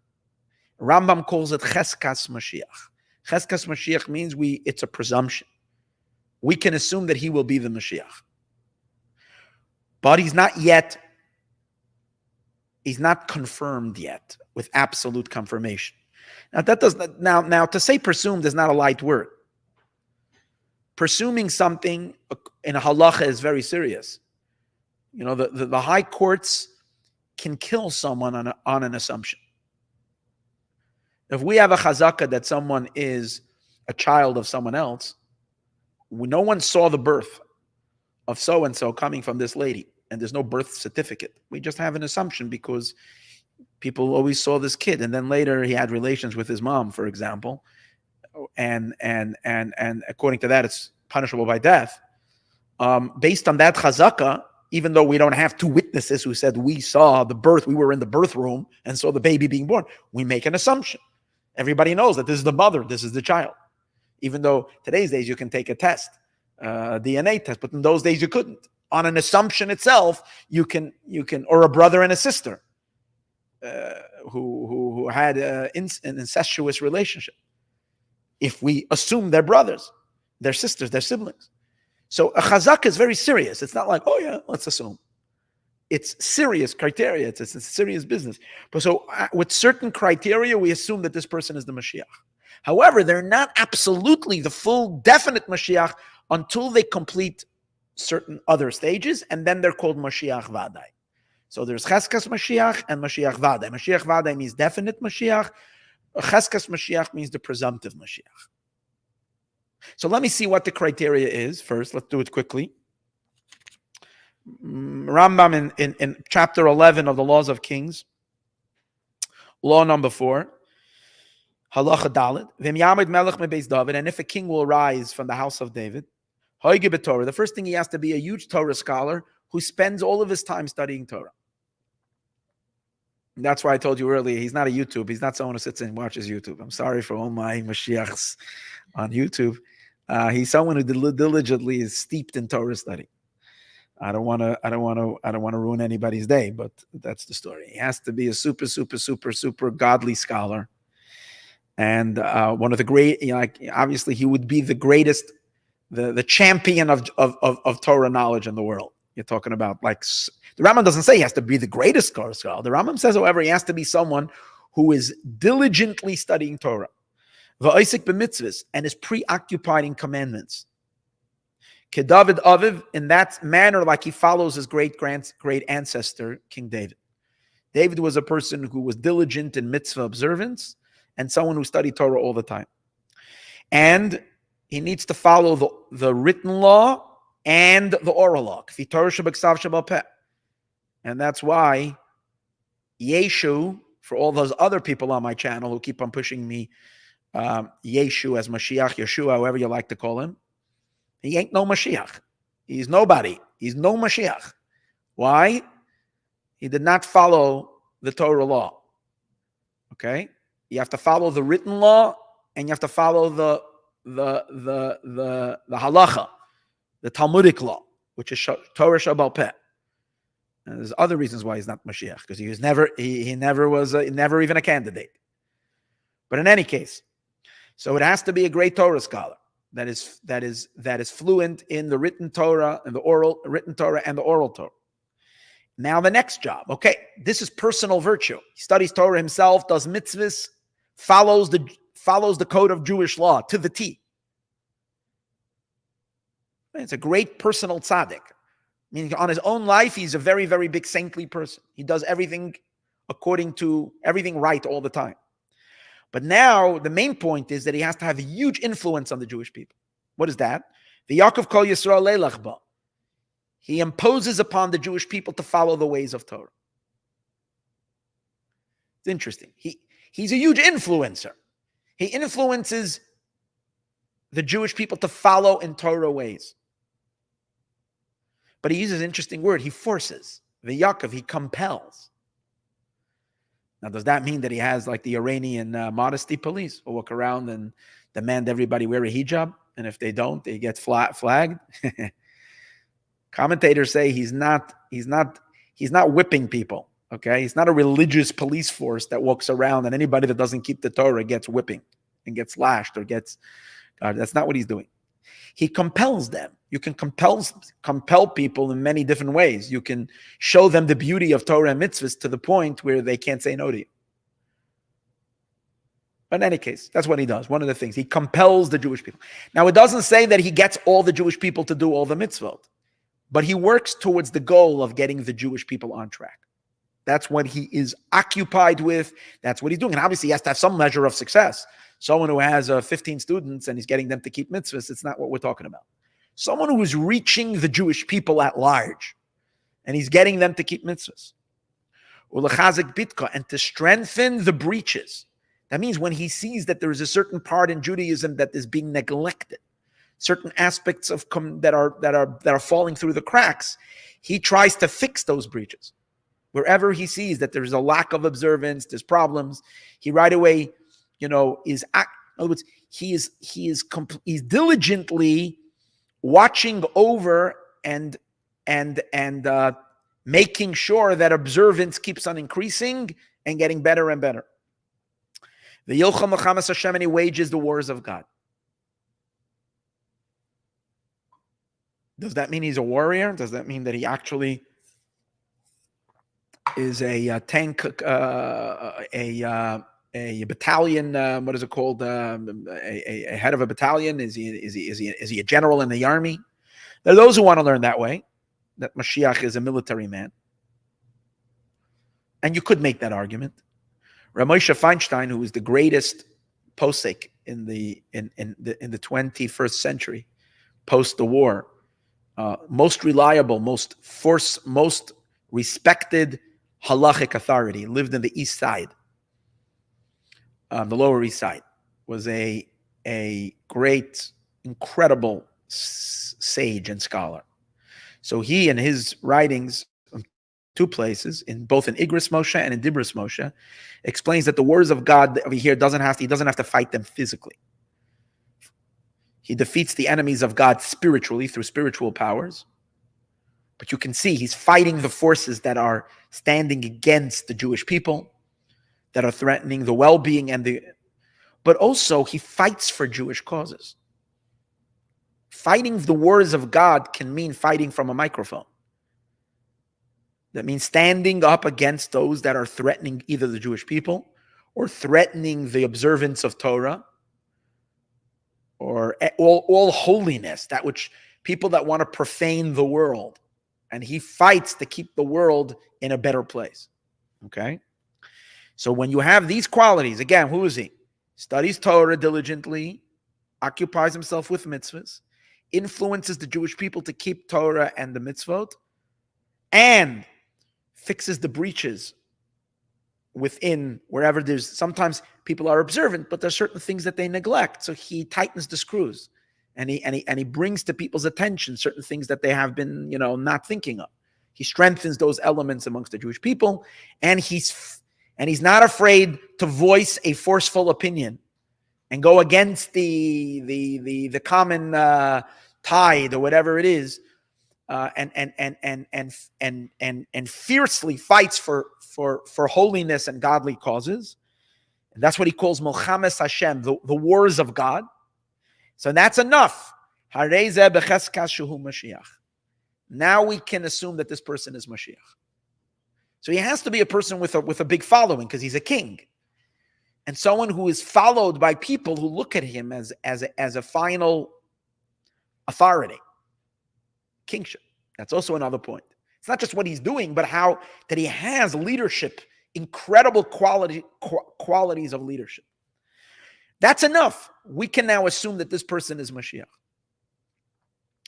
Rambam calls it Cheskas Mashiach. Cheskas Mashiach means it's a presumption. We can assume that he will be the Mashiach. But he's not confirmed yet with absolute confirmation. Now to say presumed is not a light word. Presuming something in a halacha is very serious. The high courts can kill someone on an assumption. If we have a chazaka that someone is a child of someone else, no one saw the birth of so-and-so coming from this lady, and there's no birth certificate. We just have an assumption because people always saw this kid, and then later he had relations with his mom, for example, and according to that, it's punishable by death. Based on that chazaka, even though we don't have 2 witnesses who said we saw the birth, we were in the birth room and saw the baby being born, we make an assumption. Everybody knows that this is the mother, this is the child. Even though today's days you can take a test, a DNA test, but in those days you couldn't. On an assumption itself, you can, or a brother and a sister who had an incestuous relationship. If we assume they're brothers, they're sisters, they're siblings. So a chazak is very serious. It's not like, oh yeah, let's assume. It's serious criteria. It's a serious business. But so with certain criteria, we assume that this person is the Mashiach. However, they're not absolutely the full definite Mashiach until they complete certain other stages, and then they're called Mashiach Vadai. So there's Cheskas Mashiach and Mashiach Vadai. Mashiach Vadai means definite Mashiach. Cheskas Mashiach means the presumptive Mashiach. So let me see what the criteria is first. Let's do it quickly. Rambam in chapter 11 of the Laws of Kings, law number 4, Halacha Dalet, V'im Yamid Melech mebeis Dovid, and if a king will arise from the house of David, Hoige b'Torah, the first thing he has to be a huge Torah scholar who spends all of his time studying Torah. And that's why I told you earlier, he's not a YouTube. He's not someone who sits and watches YouTube. I'm sorry for all my Moshiachs on YouTube. He's someone who diligently is steeped in Torah study. I don't want to ruin anybody's day, but that's the story. He has to be a super godly scholar, and one of the great. Obviously, he would be the greatest, the champion of Torah knowledge in the world. You're talking about the Rambam doesn't say he has to be the greatest scholar. The Rambam says, however, he has to be someone who is diligently studying Torah, v'oisik b'mitzvahs, and is preoccupied in commandments. Dovid Aviv, in that manner, like he follows his great ancestor, King David. David was a person who was diligent in mitzvah observance and someone who studied Torah all the time. And he needs to follow the written law and the oral law. And that's why Yeshu, for all those other people on my channel who keep on pushing me, Yeshu as Mashiach, Yeshua, however you like to call him, he ain't no Mashiach. He's nobody. He's no Mashiach. Why? He did not follow the Torah law. Okay? You have to follow the written law, and you have to follow the halacha, the Talmudic law, which is Torah Shabbal Peh. And there's other reasons why he's not Mashiach, because he never was even a candidate. But in any case, so it has to be a great Torah scholar that is fluent in the written Torah and the written Torah and the oral Torah. Now the next job, okay, this is personal virtue. He studies Torah himself, does mitzvahs, follows the code of Jewish law to the T. It's a great personal tzaddik. Meaning on his own life, he's a very, very big saintly person. He does everything right all the time. But now the main point is that he has to have a huge influence on the Jewish people. What is that? The Yaakov Kol Yisrael Leilach Ba. He imposes upon the Jewish people to follow the ways of Torah. It's interesting. He's a huge influencer. He influences the Jewish people to follow in Torah ways. But he uses an interesting word. He forces. The Yaakov, he compels. Now, does that mean that he has like the Iranian modesty police who walk around and demand everybody wear a hijab? And if they don't, they get flagged? Commentators say he's not whipping people. Okay, he's not a religious police force that walks around and anybody that doesn't keep the Torah gets whipping and gets lashed or gets. That's not what he's doing. He compels them. You can compel people in many different ways. You can show them the beauty of Torah and mitzvahs to the point where they can't say no to you. But in any case, that's what he does. One of the things, he compels the Jewish people. Now, it doesn't say that he gets all the Jewish people to do all the mitzvot, but he works towards the goal of getting the Jewish people on track. That's what he is occupied with. That's what he's doing. And obviously, he has to have some measure of success. Someone who has 15 students and he's getting them to keep mitzvahs, it's not what we're talking about. Someone who is reaching the Jewish people at large and he's getting them to keep mitzvahs. And to strengthen the breaches. That means when he sees that there is a certain part in Judaism that is being neglected, certain aspects of that are falling through the cracks, he tries to fix those breaches. Wherever he sees that there's a lack of observance, there's problems, he right away, in other words, he is diligently watching over and making sure that observance keeps on increasing and getting better and better. The Yilcham L'chamas Hashem, and he wages the wars of God. Does that mean he's a warrior? Does that mean that he actually is a tank, a battalion? What is it called? A head of a battalion? Is he a general in the army? There are those who want to learn that way, that Moshiach is a military man, and you could make that argument. Rabbi Feinstein, who is the greatest posek in the 21st century, post the war, most reliable, most respected halachic authority, lived in the East Side, the Lower East Side, was a great, incredible sage and scholar. So he, in his writings, two places, both in Igris Moshe and in Dibris Moshe, explains that the words of God over here he doesn't have to fight them physically. He defeats the enemies of God spiritually through spiritual powers. But you can see he's fighting the forces that are standing against the Jewish people, that are threatening the well-being but also he fights for Jewish causes. Fighting the words of God can mean fighting from a microphone. That means standing up against those that are threatening either the Jewish people or threatening the observance of Torah or all holiness, that which people that want to profane the world. And he fights to keep the world in a better place. Okay? So when you have these qualities, again, who is he? Studies Torah diligently, occupies himself with mitzvahs, influences the Jewish people to keep Torah and the mitzvot, and fixes the breaches within wherever there's, sometimes people are observant, but there's certain things that they neglect. So he tightens the screws and he brings to people's attention certain things that they have been, not thinking of. He strengthens those elements amongst the Jewish people, and he's not afraid to voice a forceful opinion and go against the common tide or whatever it is. And fiercely fights for holiness and godly causes. And that's what he calls Milchames Hashem, the wars of God. So that's enough. Now we can assume that this person is Moshiach. So he has to be a person with a big following because he's a king. And someone who is followed by people who look at him as a final authority. Kingship. That's also another point. It's not just what he's doing, but how that he has leadership, incredible qualities of leadership. That's enough. We can now assume that this person is Moshiach.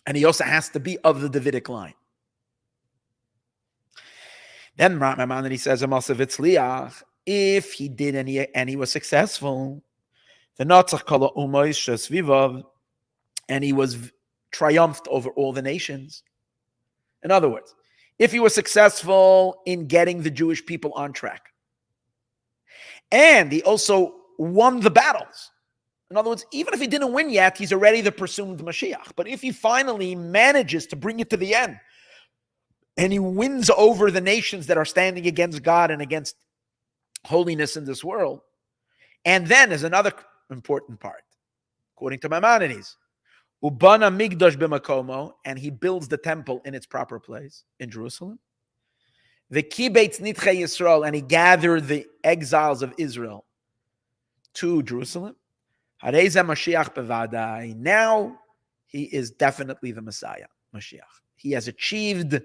And he also has to be of the Davidic line. Then he says, if he did and he was successful, and he was triumphed over all the nations. In other words, if he was successful in getting the Jewish people on track. And he also won the battles. In other words, even if he didn't win yet, he's already the presumed Mashiach. But if he finally manages to bring it to the end, and he wins over the nations that are standing against God and against holiness in this world, and then is another important part, according to Maimonides, Ubana Migdash b'makomo, and he builds the temple in its proper place in Jerusalem. The Kibetz Nitchei Yisrael, and he gathered the exiles of Israel to Jerusalem. Hareza Mashiach bevadai. Now he is definitely the Messiah, Mashiach. He has achieved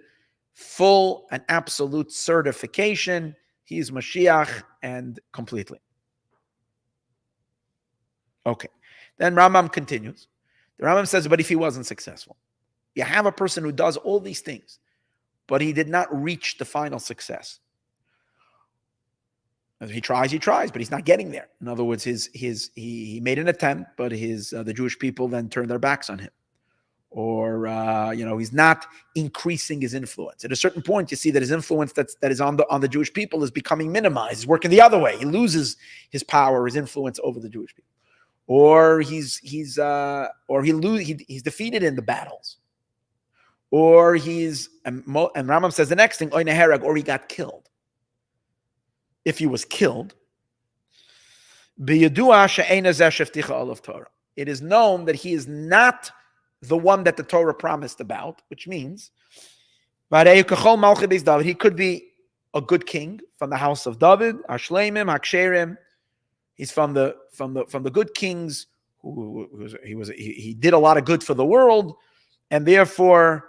full and absolute certification. He is Mashiach and completely. Okay. Then Rambam continues. The Rambam says, but if he wasn't successful, you have a person who does all these things, but he did not reach the final success. As he tries, but he's not getting there. In other words, he made an attempt, but the Jewish people then turned their backs on him. Or he's not increasing his influence. At a certain point, you see that his influence that is on the Jewish people is becoming minimized. He's working the other way. He loses his power, his influence over the Jewish people. Or he's defeated in the battles. Or and Rambam says the next thing, or he got killed. If he was killed, it is known that he is not the one that the Torah promised about, which means he could be a good king from the house of Dovid, Ashleimim, Haksherim. He's from the good kings he did a lot of good for the world, and therefore,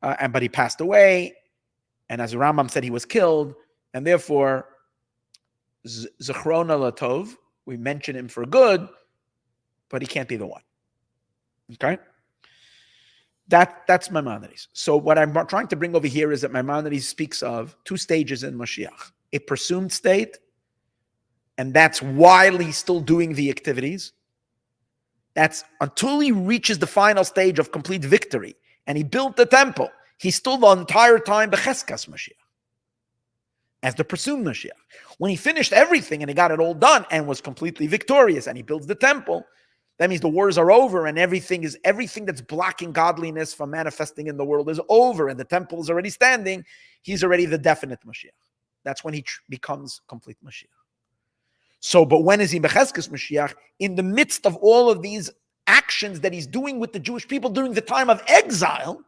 but he passed away, and as Rambam said, he was killed, and therefore, Zechrona Latov, we mention him for good, but he can't be the one. Okay? That's Maimonides. So what I'm trying to bring over here is that Maimonides speaks of two stages in Moshiach. A presumed state, and that's while he's still doing the activities. That's until he reaches the final stage of complete victory, and he built the temple. He's still the entire time Becheskas Mashiach, as the presumed Mashiach. When he finished everything and he got it all done and was completely victorious, and he builds the temple, that means the wars are over, and everything that's blocking godliness from manifesting in the world is over, and the temple is already standing. He's already the definite Mashiach. That's when he becomes complete Mashiach. So, but when is he Becheskes Mashiach? In the midst of all of these actions that he's doing with the Jewish people during the time of exile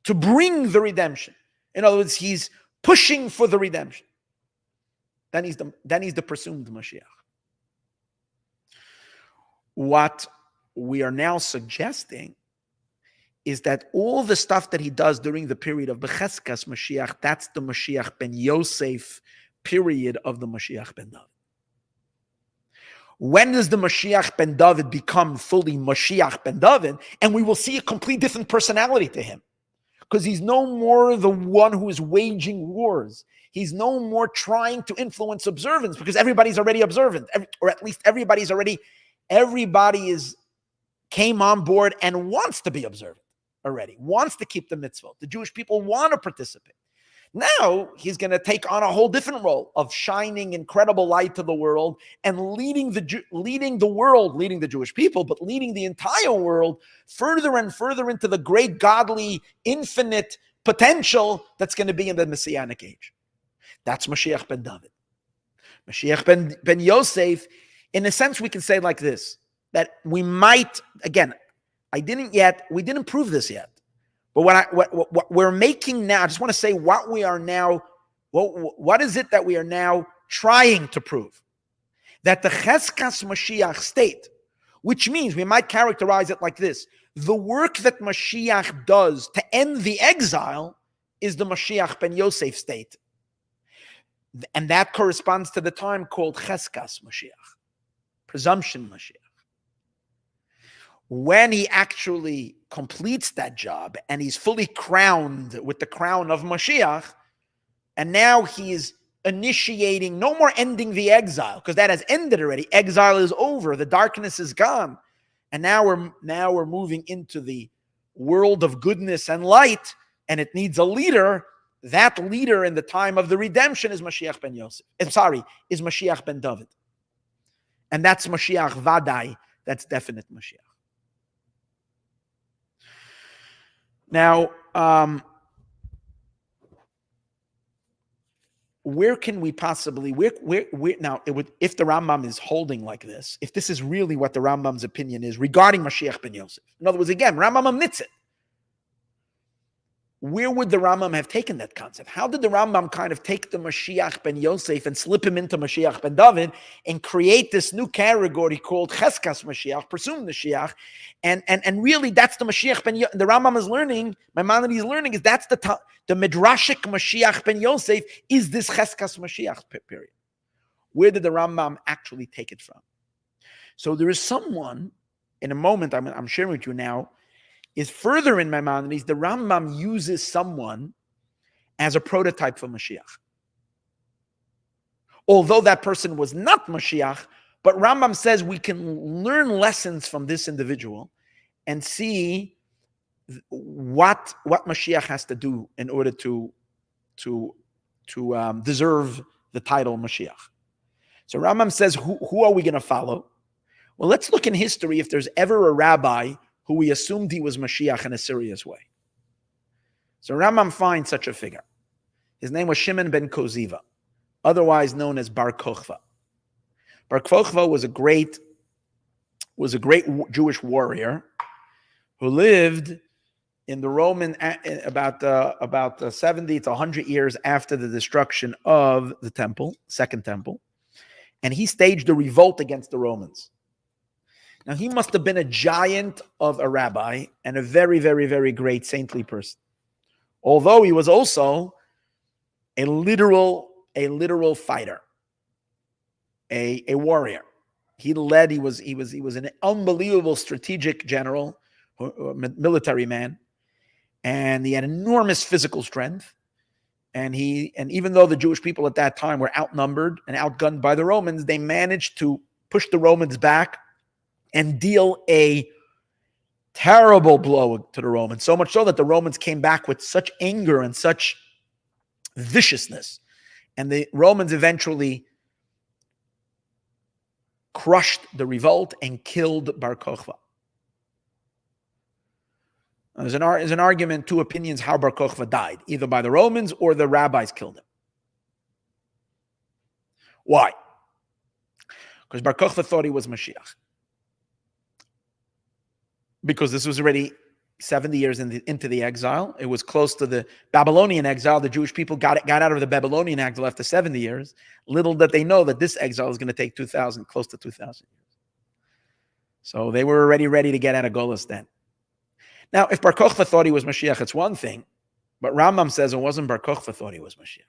to bring the redemption. In other words, he's pushing for the redemption. Then he's the presumed Mashiach. What we are now suggesting is that all the stuff that he does during the period of Becheskas Mashiach, that's the Mashiach ben Yosef period of the Mashiach ben David. When does the Mashiach ben David become fully Mashiach ben David? And we will see a complete different personality to him. Because he's no more the one who is waging wars. He's no more trying to influence observance, because everybody's already observant, or at least everybody came on board and wants to be observant already, wants to keep the mitzvot. The Jewish people want to participate. Now he's going to take on a whole different role of shining incredible light to the world and leading the Jewish people, but leading the entire world further and further into the great godly infinite potential that's going to be in the Messianic age. That's Mashiach ben David. Mashiach ben Yosef, in a sense, we can say like this, that we might, again, we didn't prove this yet. But what we're making now, I just want to say what we are now, what is it that we are now trying to prove? That the Cheskas Mashiach state, which means we might characterize it like this: the work that Mashiach does to end the exile is the Mashiach ben Yosef state. And that corresponds to the time called Cheskas Mashiach, presumption Mashiach. When he actually completes that job and he's fully crowned with the crown of Moshiach, and now he is initiating, no more ending the exile, because that has ended already. Exile is over. The darkness is gone. And now we're moving into the world of goodness and light. and it needs a leader, that leader in the time of the redemption is Moshiach ben Yosef. Is Moshiach ben Dovid. And that's Moshiach Vadai. That's definite Moshiach. Now, where can we possibly, now, if the Rambam is holding like this, if this is really what the Rambam's opinion is regarding Moshiach ben Yosef, in other words, again, Rambam omits it. Where would the Rambam have taken that concept? How did the Rambam kind of take the Moshiach ben Yosef and slip him into Moshiach ben David and create this new category called Cheskas Mashiach, presumed Mashiach, and really that's the Mashiach ben Yosef. The Rambam is learning, Maimonides is learning, is that's the Midrashic Mashiach ben Yosef is this Cheskas Mashiach period. Where did the Rambam actually take it from? So there is someone, in a moment I'm sharing with you now, is further in Maimonides, the Rambam uses someone as a prototype for Mashiach. Although that person was not Mashiach, but Rambam says we can learn lessons from this individual and see what Mashiach has to do in order to deserve the title Mashiach. So Rambam says, who are we going to follow? Well, let's look in history if there's ever a rabbi who we assumed he was Mashiach in a serious way. So Rambam finds such a figure. His name was Shimon ben Koziva, otherwise known as Bar Kokhba. Bar Kokhba was a great Jewish warrior who lived in the Roman about 70 to 100 years after the destruction of the temple, Second Temple, and he staged a revolt against the Romans. Now, he must have been a giant of a rabbi and a very, very, very great saintly person. Although he was also a literal fighter, a warrior. He was an unbelievable strategic general, military man, and he had enormous physical strength. And even though the Jewish people at that time were outnumbered and outgunned by the Romans, they managed to push the Romans back and deal a terrible blow to the Romans, so much so that the Romans came back with such anger and such viciousness. And the Romans eventually crushed the revolt and killed Bar Kokhba. There's an argument, two opinions, how Bar Kokhba died, either by the Romans or the rabbis killed him. Why? Because Bar Kokhba thought he was Mashiach. Because this was already 70 years into the exile. It was close to the Babylonian exile. The Jewish people got out of the Babylonian exile after 70 years. Little did they know that this exile is going to take close to 2,000 years. So they were already ready to get out of Golis then. Now, if Bar Kokhba thought he was Mashiach, it's one thing. But Rambam says it wasn't Bar Kokhba thought he was Mashiach.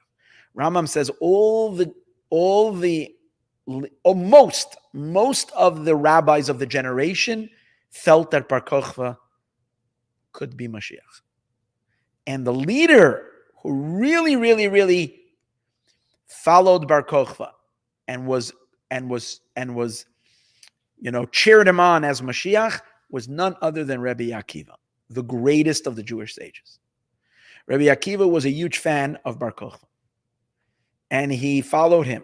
Rambam says most of the rabbis of the generation felt that Bar Kokhba could be Mashiach. And the leader who really, really, really followed Bar Kokhba and was cheered him on as Mashiach was none other than Rabbi Akiva, the greatest of the Jewish sages. Rabbi Akiva was a huge fan of Bar Kokhba. And he followed him.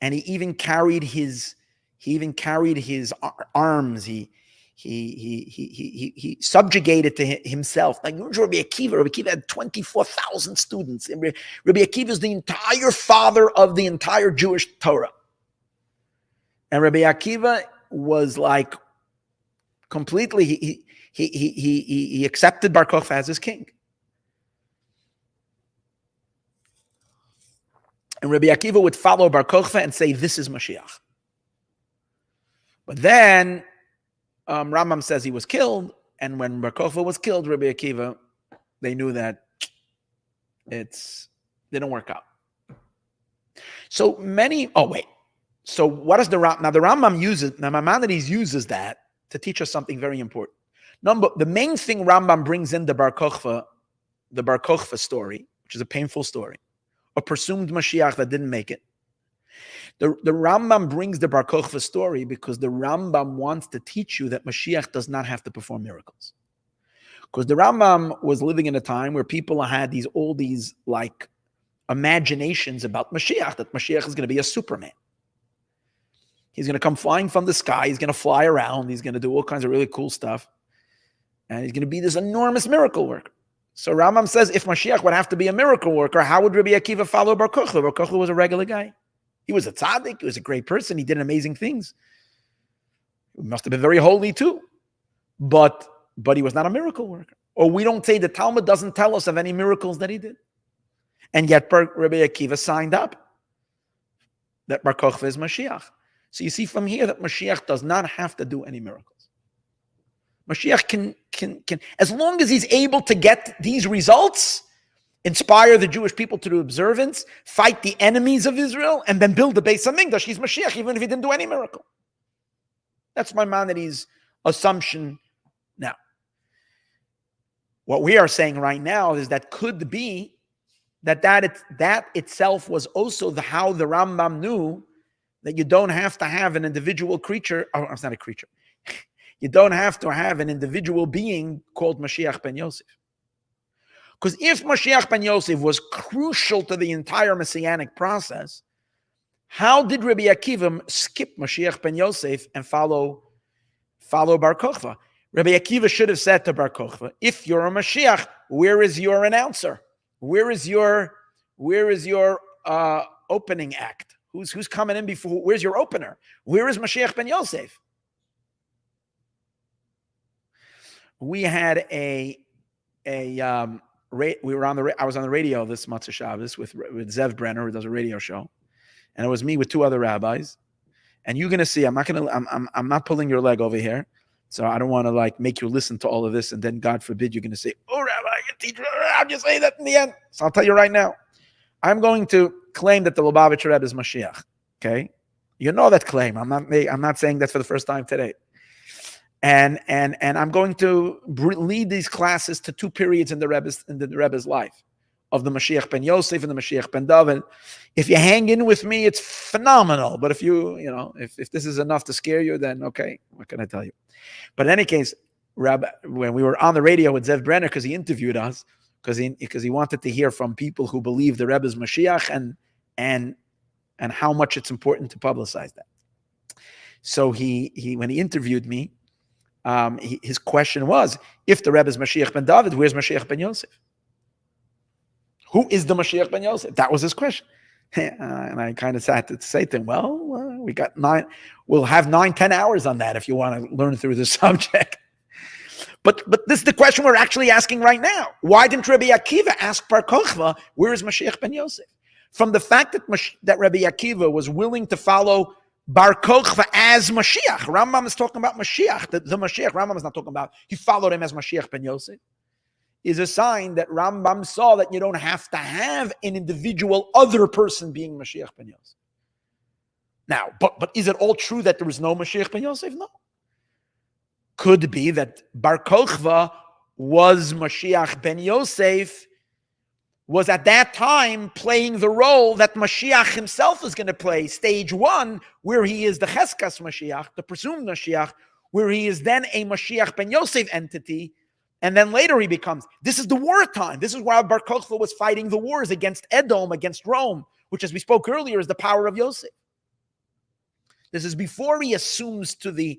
And he even carried his arms. He subjugated to himself. Like Rabbi Akiva had 24,000 students. And Rabbi Akiva is the entire father of the entire Jewish Torah. And Rabbi Akiva was like completely, he accepted Bar Kokhba as his king. And Rabbi Akiva would follow Bar Kokhba and say, this is Moshiach. But then Rambam says he was killed, and when Bar Kokhba was killed, Rabbi Akiva, they knew that it didn't work out. So what does the Rambam, now the Rambam Maimonides uses that to teach us something very important. The main thing Rambam brings in the Bar Kokhba story, which is a painful story, a presumed Mashiach that didn't make it. The Rambam brings the Bar Kokhba story because the Rambam wants to teach you that Mashiach does not have to perform miracles. Because the Rambam was living in a time where people had all these like imaginations about Moshiach, that Moshiach is going to be a Superman. He's going to come flying from the sky. He's going to fly around. He's going to do all kinds of really cool stuff. And he's going to be this enormous miracle worker. So Rambam says, if Moshiach would have to be a miracle worker, how would Rabbi Akiva follow Bar Kokhba? Bar Kokhba was a regular guy. He was a tzaddik. He was a great person. He did amazing things. He must have been very holy too. But he was not a miracle worker. Or we don't say, the Talmud doesn't tell us of any miracles that he did. And yet Rabbi Akiva signed up that Bar Kokhba is Moshiach. So you see from here that Moshiach does not have to do any miracles. Moshiach can, as long as he's able to get these results, inspire the Jewish people to do observance, fight the enemies of Israel, and then build the Beis HaMikdash, he's Moshiach, even if he didn't do any miracle. That's Maimonides' assumption now. What we are saying right now is that could be that itself was also how the Rambam knew that you don't have to have an individual creature. Oh, it's not a creature. You don't have to have an individual being called Mashiach ben Yosef. Because if Mashiach ben Yosef was crucial to the entire Messianic process, how did Rabbi Akiva skip Mashiach ben Yosef and follow Bar Kokhba? Rabbi Akiva should have said to Bar Kokhba, if you're a Mashiach, where is your announcer? Where is your opening act? Who's coming in before? Where's your opener? Where is Mashiach ben Yosef? We had we were I was on the radio this Matzah Shabbos with Zev Brenner, who does a radio show, and it was me with two other rabbis. And you're gonna see, I'm not pulling your leg over here, so I don't want to like make you listen to all of this, and then God forbid you're gonna say, "Oh, Rabbi, teacher, I'll just say that in the end." So I'll tell you right now, I'm going to claim that the Lubavitcher Rebbe is Mashiach. Okay, you know that claim. I'm not saying that for the first time today. And I'm going to lead these classes to two periods in the Rebbe's life, of the Mashiach ben Yosef and the Mashiach ben Dovid. If you hang in with me, it's phenomenal. But if if this is enough to scare you, then okay, what can I tell you? But in any case, Rabbi, when we were on the radio with Zev Brenner, because he interviewed us, because he wanted to hear from people who believe the Rebbe's Moshiach and how much it's important to publicize that. So he when he interviewed me, his question was, if the Rebbe is Mashiach ben David, where's Mashiach ben Yosef? Who is the Mashiach ben Yosef? That was his question. And I kind of sat to say to him, we got we'll have 9-10 hours on that if you want to learn through the subject. But this is the question we're actually asking right now. Why didn't Rabbi Akiva ask Bar Kokhba, where is Mashiach ben Yosef? From the fact that Rabbi Akiva was willing to follow Bar Kokhba as Mashiach. Rambam is talking about Mashiach. The Mashiach, Rambam is not talking about, he followed him as Mashiach ben Yosef. Is a sign that Rambam saw that you don't have to have an individual other person being Mashiach ben Yosef. Now, but is it all true that there is no Mashiach ben Yosef? No. Could be that Bar Kokhba was Mashiach ben Yosef, was at that time playing the role that Mashiach himself is going to play, stage one, where he is the Cheskas Mashiach, the presumed Mashiach, where he is then a Mashiach ben Yosef entity, and then later he becomes, this is the wartime. This is why Bar Kokhba was fighting the wars against Edom, against Rome, which, as we spoke earlier, is the power of Yosef. This is before he assumes to the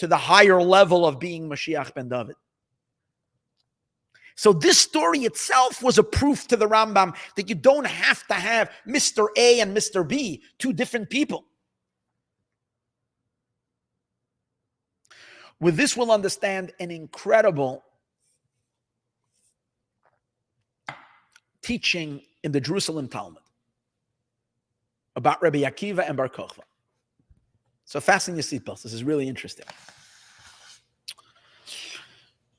higher level of being Mashiach ben David. So this story itself was a proof to the Rambam that you don't have to have Mr. A and Mr. B, two different people. With this, we'll understand an incredible teaching in the Jerusalem Talmud about Rabbi Akiva and Bar Kokhba. So fasten your seatbelts. This is really interesting.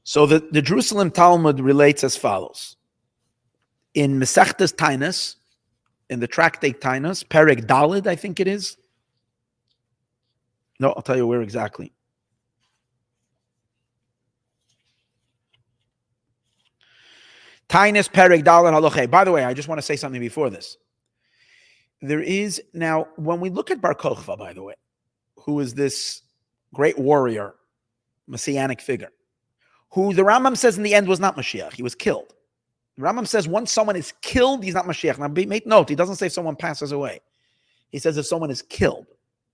So the Jerusalem Talmud relates as follows. In Mesechtes Tainas, in the tractate Tainas, Perek Daled, I think it is. No, I'll tell you where exactly. Tainas Perek Daled Halacha. By the way, I just want to say something before this. There is now, when we look at Bar Kokhba, by the way, who is this great warrior, messianic figure, who the Rambam says in the end was not Mashiach. He was killed. The Rambam says once someone is killed, he's not Mashiach. Now, make note, he doesn't say if someone passes away. He says if someone is killed.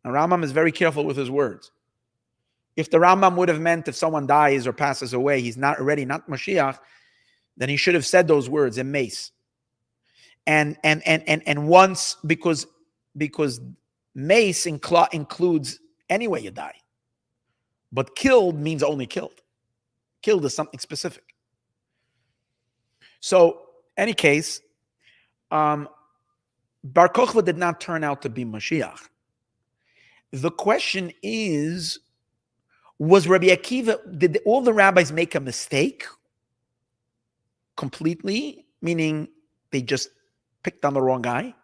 Now, Rambam is very careful with his words. If the Rambam would have meant if someone dies or passes away, he's not Mashiach, then he should have said those words in mace. And once, because mace includes any way you die. But killed means only killed. Killed is something specific. So, any case, Bar Kokhba did not turn out to be Moshiach. The question is, was Rabbi Akiva, did all the rabbis make a mistake completely, meaning they just picked on the wrong guy?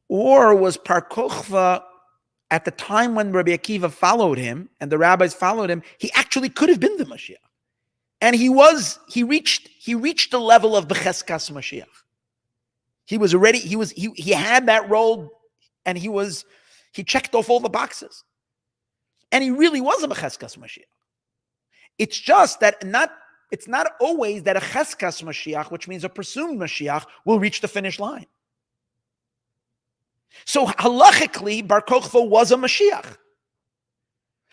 Or was Bar Kokhba, at the time when Rabbi Akiva followed him and the rabbis followed him, he actually could have been the Mashiach. And he reached the level of Becheskas Mashiach. He had that role, and he checked off all the boxes. And he really was a Becheskas Mashiach. It's just that it's not always that a Cheskas Mashiach, which means a presumed Mashiach, will reach the finish line. So halachically, Bar Kokhba was a Mashiach.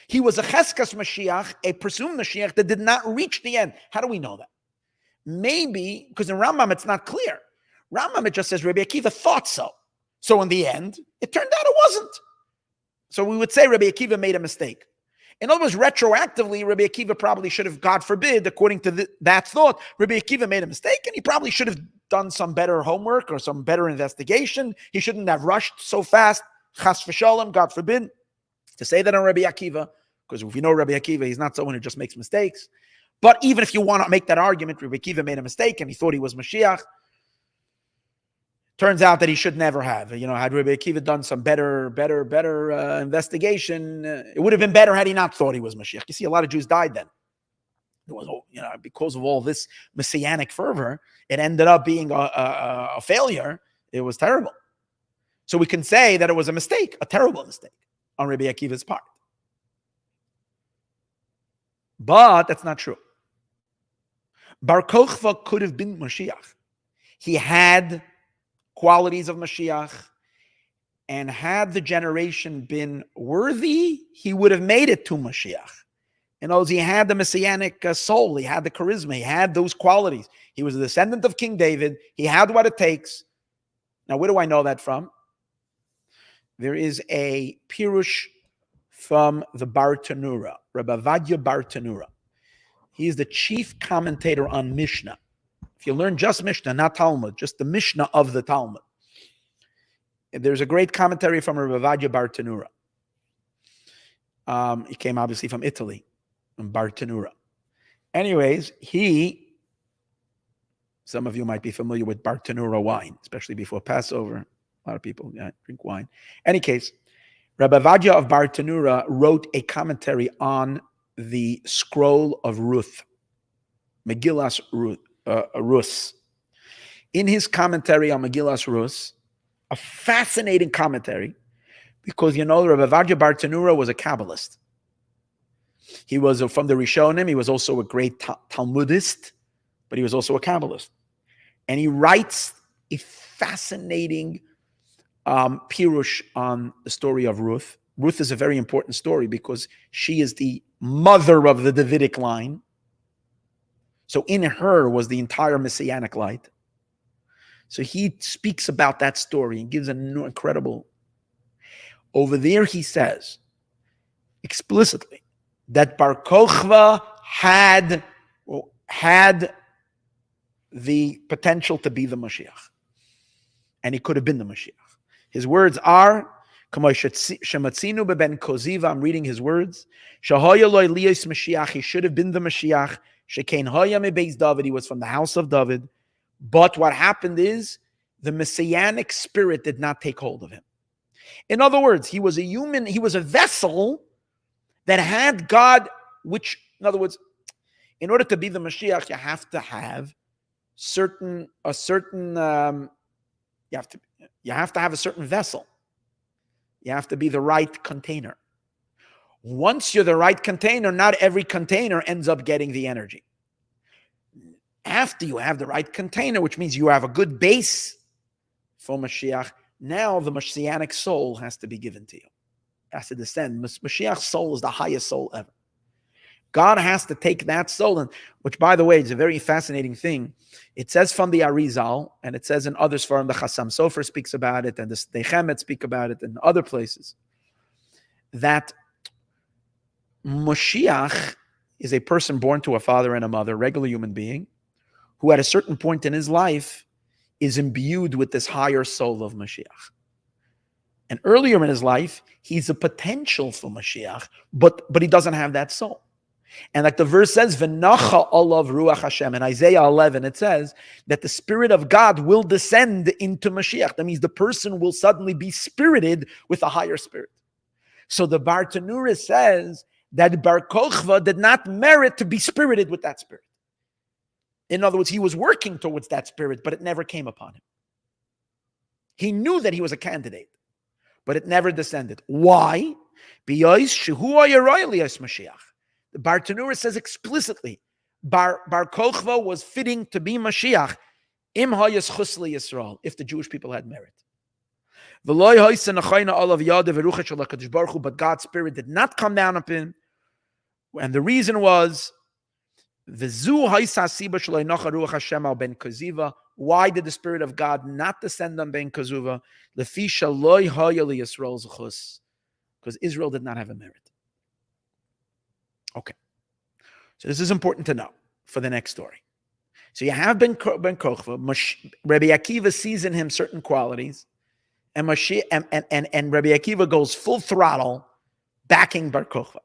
He was a Cheskas Mashiach, a presumed Mashiach that did not reach the end. How do we know that? Maybe, because in Rambam it's not clear. Rambam, it just says Rabbi Akiva thought so. So in the end, it turned out it wasn't. So we would say Rabbi Akiva made a mistake. In other words, retroactively, Rabbi Akiva probably should have, God forbid, according to that thought, Rabbi Akiva made a mistake, and he probably should have done some better homework or some better investigation. He shouldn't have rushed so fast, chas v'shalom, God forbid, to say that on Rabbi Akiva, because if you know Rabbi Akiva, he's not someone who just makes mistakes. But even if you want to make that argument, Rabbi Akiva made a mistake and he thought he was Moshiach, turns out that he should never have. Had Rabbi Akiva done some better investigation, it would have been better had he not thought he was Moshiach. You see, a lot of Jews died then. It was, because of all this messianic fervor, it ended up being a failure. It was terrible. So we can say that it was a mistake, a terrible mistake on Rabbi Akiva's part. But that's not true. Bar Kokhba could have been Moshiach. He had qualities of Mashiach, and had the generation been worthy, he would have made it to Mashiach. In other words, he had the messianic soul, he had the charisma, he had those qualities. He was a descendant of King David, he had what it takes. Now, where do I know that from? There is a pirush from the Bartanura, Rabbi Vadya Bartanura. He is the chief commentator on Mishnah. If you learn just Mishnah, not Talmud, just the Mishnah of the Talmud, there's a great commentary from Rabbi Vadya Bartanura. He came obviously from Italy, from Bartanura. Anyways, some of you might be familiar with Bartanura wine, especially before Passover. A lot of people drink wine. Any case, Rabbi Vadya of Bartanura wrote a commentary on the scroll of Ruth, Megillas Rus. In his commentary on Megillas Rus, a fascinating commentary, because Rabbi Vadya Bartanura was a Kabbalist. He was from the Rishonim. He was also a great Talmudist, but he was also a Kabbalist. And he writes a fascinating pirush on the story of Ruth. Ruth is a very important story because she is the mother of the Davidic line. So in her was the entire messianic light. So he speaks about that story and gives an incredible. Over there he says explicitly that Bar Kokhba had the potential to be the Moshiach. And he could have been the Moshiach. His words are, I'm reading his words. He should have been the Mashiach. Dovid, he was from the house of Dovid. But what happened is the messianic spirit did not take hold of him. In other words, he was a vessel that had God, which, in other words, in order to be the Mashiach, you have to have you have to have a certain vessel. You have to be the right container. Once you're the right container, not every container ends up getting the energy. After you have the right container, which means you have a good base for Mashiach, now the Messianic soul has to be given to you. It has to descend. Mashiach's soul is the highest soul ever. God has to take that soul, and which, by the way, is a very fascinating thing. It says from the Arizal, and it says in others from the Chassam Sofer speaks about it, and the Dechemet speak about it in other places, that Moshiach is a person born to a father and a mother, regular human being, who at a certain point in his life is imbued with this higher soul of Mashiach. And earlier in his life, he's a potential for Mashiach, but he doesn't have that soul. And like the verse says, V'nacha olav ruach Hashem. In Isaiah 11, it says that the Spirit of God will descend into Mashiach. That means the person will suddenly be spirited with a higher spirit. So the Bar Tanura says that Bar Kokhba did not merit to be spirited with that spirit. In other words, he was working towards that spirit, but it never came upon him. He knew that he was a candidate, but it never descended. Why? Because Mashiach. The Bar Tanura says explicitly, Bar Kokhba was fitting to be Mashiach im hayas chusli Yisrael, if the Jewish people had merit. But God's Spirit did not come down upon him, and the reason was, why did the Spirit of God not descend on Ben Kazuva? Because Israel did not have a merit. Okay. So this is important to know for the next story. So you have Ben Kokhba. Rabbi Akiva sees in him certain qualities, and Rabbi Akiva goes full throttle, backing Bar Kokhba,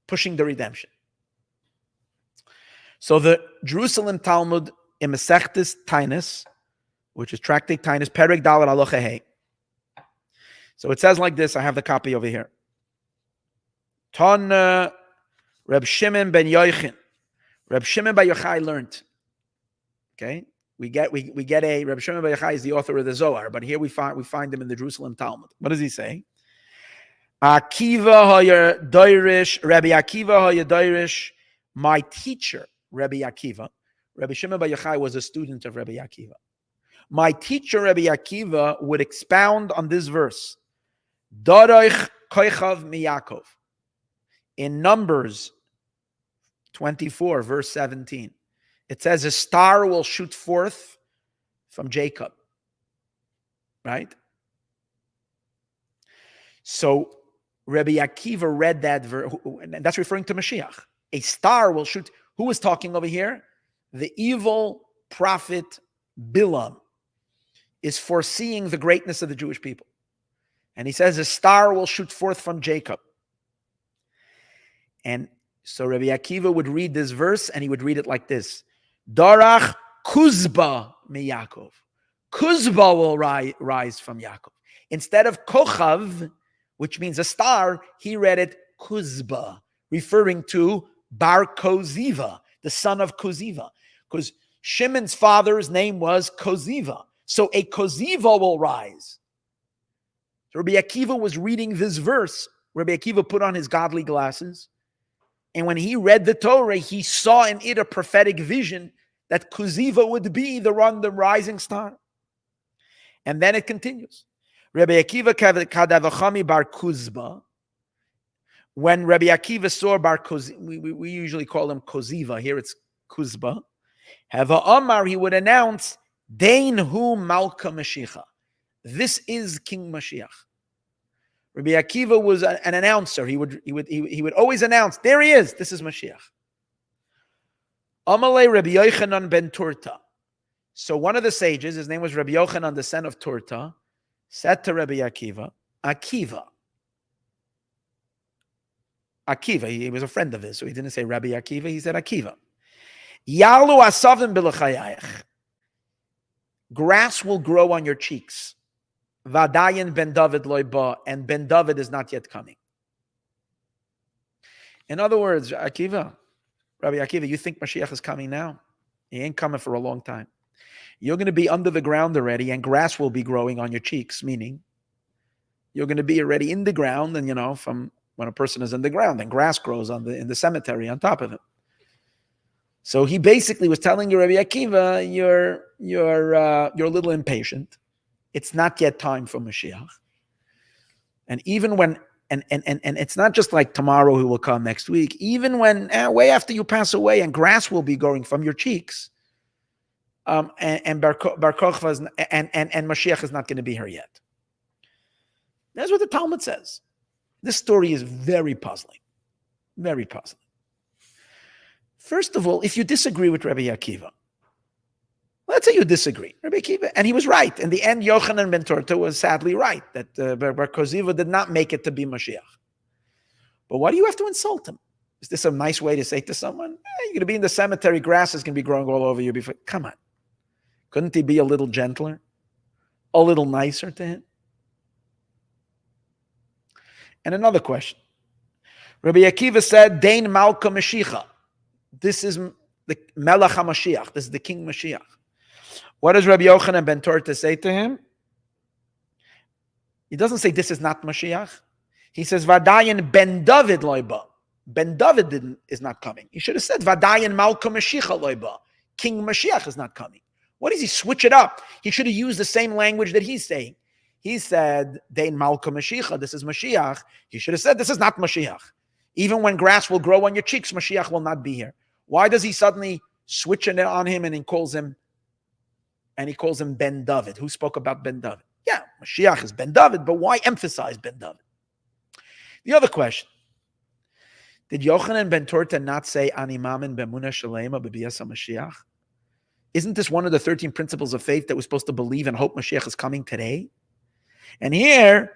pushing the redemption. So the Jerusalem Talmud in Masechtes Tainus, which is Tractate Tainus, Perek Dalet Halacha Hey. So it says like this. I have the copy over here. Ton Reb Shimon ben Yoichin. Reb Shimon ben Yochai learned. Okay, we get a Reb Shimon ben Yochai is the author of the Zohar, but here we find him in the Jerusalem Talmud. What does he say? Akiva hayer doirish, Rabbi Akiva hayer doirish, my teacher, Rabbi Akiva. Rabbi Shimon ben Yochai was a student of Rabbi Akiva. My teacher, Rabbi Akiva, would expound on this verse. Daroich koichav miyakov. In Numbers 24, verse 17, it says, a star will shoot forth from Jacob. Right? So Rabbi Akiva read that verse, and that's referring to Mashiach. A star will shoot. Who is talking over here? The evil prophet Bilam is foreseeing the greatness of the Jewish people. And he says, a star will shoot forth from Jacob. And so Rabbi Akiva would read this verse, and he would read it like this. Darach Kuzba mi Yaakov. Kuzba will rise from Yaakov. Instead of Kochav, which means a star, he read it Kuzba, referring to Bar Koziva, the son of Koziva. Because Shimon's father's name was Koziva. So a Koziva will rise. So Rabbi Akiva was reading this verse. Rabbi Akiva put on his godly glasses. And when he read the Torah, he saw in it a prophetic vision that Koziva would be the rising star. And then it continues. Rabbi Akiva kadavachami bar Kuzba. When Rabbi Akiva saw bar Koziva, we usually call him Koziva. Here it's Kuzba. Hava Amar, he would announce, Dein hu Malka Mashiach. This is King Mashiach. Rabbi Akiva was an announcer. He would always announce, there he is. This is Mashiach. Amalei Rabbi Yochanan ben Turta. So one of the sages, his name was Rabbi Yochanan, the son of Turta, said to Rabbi Akiva, Akiva, he was a friend of his, so he didn't say Rabbi Akiva, he said Akiva. Yalu asavim b'lechayayach. Grass will grow on your cheeks. Vadayin ben Dovid loiba, and ben Dovid is not yet coming. In other words, Rabbi Akiva, you think Mashiach is coming now? He ain't coming for a long time. You're going to be under the ground already, and grass will be growing on your cheeks, meaning you're going to be already in the ground, and from When a person is in the ground, then grass grows in the cemetery on top of him. So he basically was telling you, Rabbi Akiva, you're a little impatient. It's not yet time for Moshiach. And even when, and it's not just like tomorrow he will come next week. Even when, way after you pass away and grass will be growing from your cheeks, and Bar Kokhba and Moshiach is not going to be here yet. That's what the Talmud says. This story is very puzzling. Very puzzling. First of all, if you disagree with Rabbi Akiva, let's say you disagree, Rabbi Akiva, and he was right. In the end, Yochanan ben Torta was sadly right, that Bar Kokhba did not make it to be Moshiach. But why do you have to insult him? Is this a nice way to say to someone, you're going to be in the cemetery, grass is going to be growing all over you before? Come on. Couldn't he be a little gentler? A little nicer to him? And another question. Rabbi Akiva said, Dain Malka Mashiach. This is the Melech HaMashiach. This is the King Mashiach. What does Rabbi Yochanan ben Torta say to him? He doesn't say this is not Mashiach. He says, Vadayan ben Dovid loiba. Ben Dovid is not coming. He should have said, Vadayan Malka Mashiach loiba. King Mashiach is not coming. What does he switch it up? He should have used the same language that he's saying. He said, Dain Malka Mashiach, this is Mashiach. He should have said, this is not Mashiach. Even when grass will grow on your cheeks, Mashiach will not be here. Why does he suddenly switch it on him and he calls him Ben Dovid? Who spoke about Ben Dovid? Yeah, Moshiach is Ben Dovid, but why emphasize Ben Dovid? The other question. Did Yochanan ben Torta not say Animamin b'emuna shalema b'biyas Mashiach? Isn't this one of the 13 principles of faith that we're supposed to believe and hope Mashiach is coming today? And here,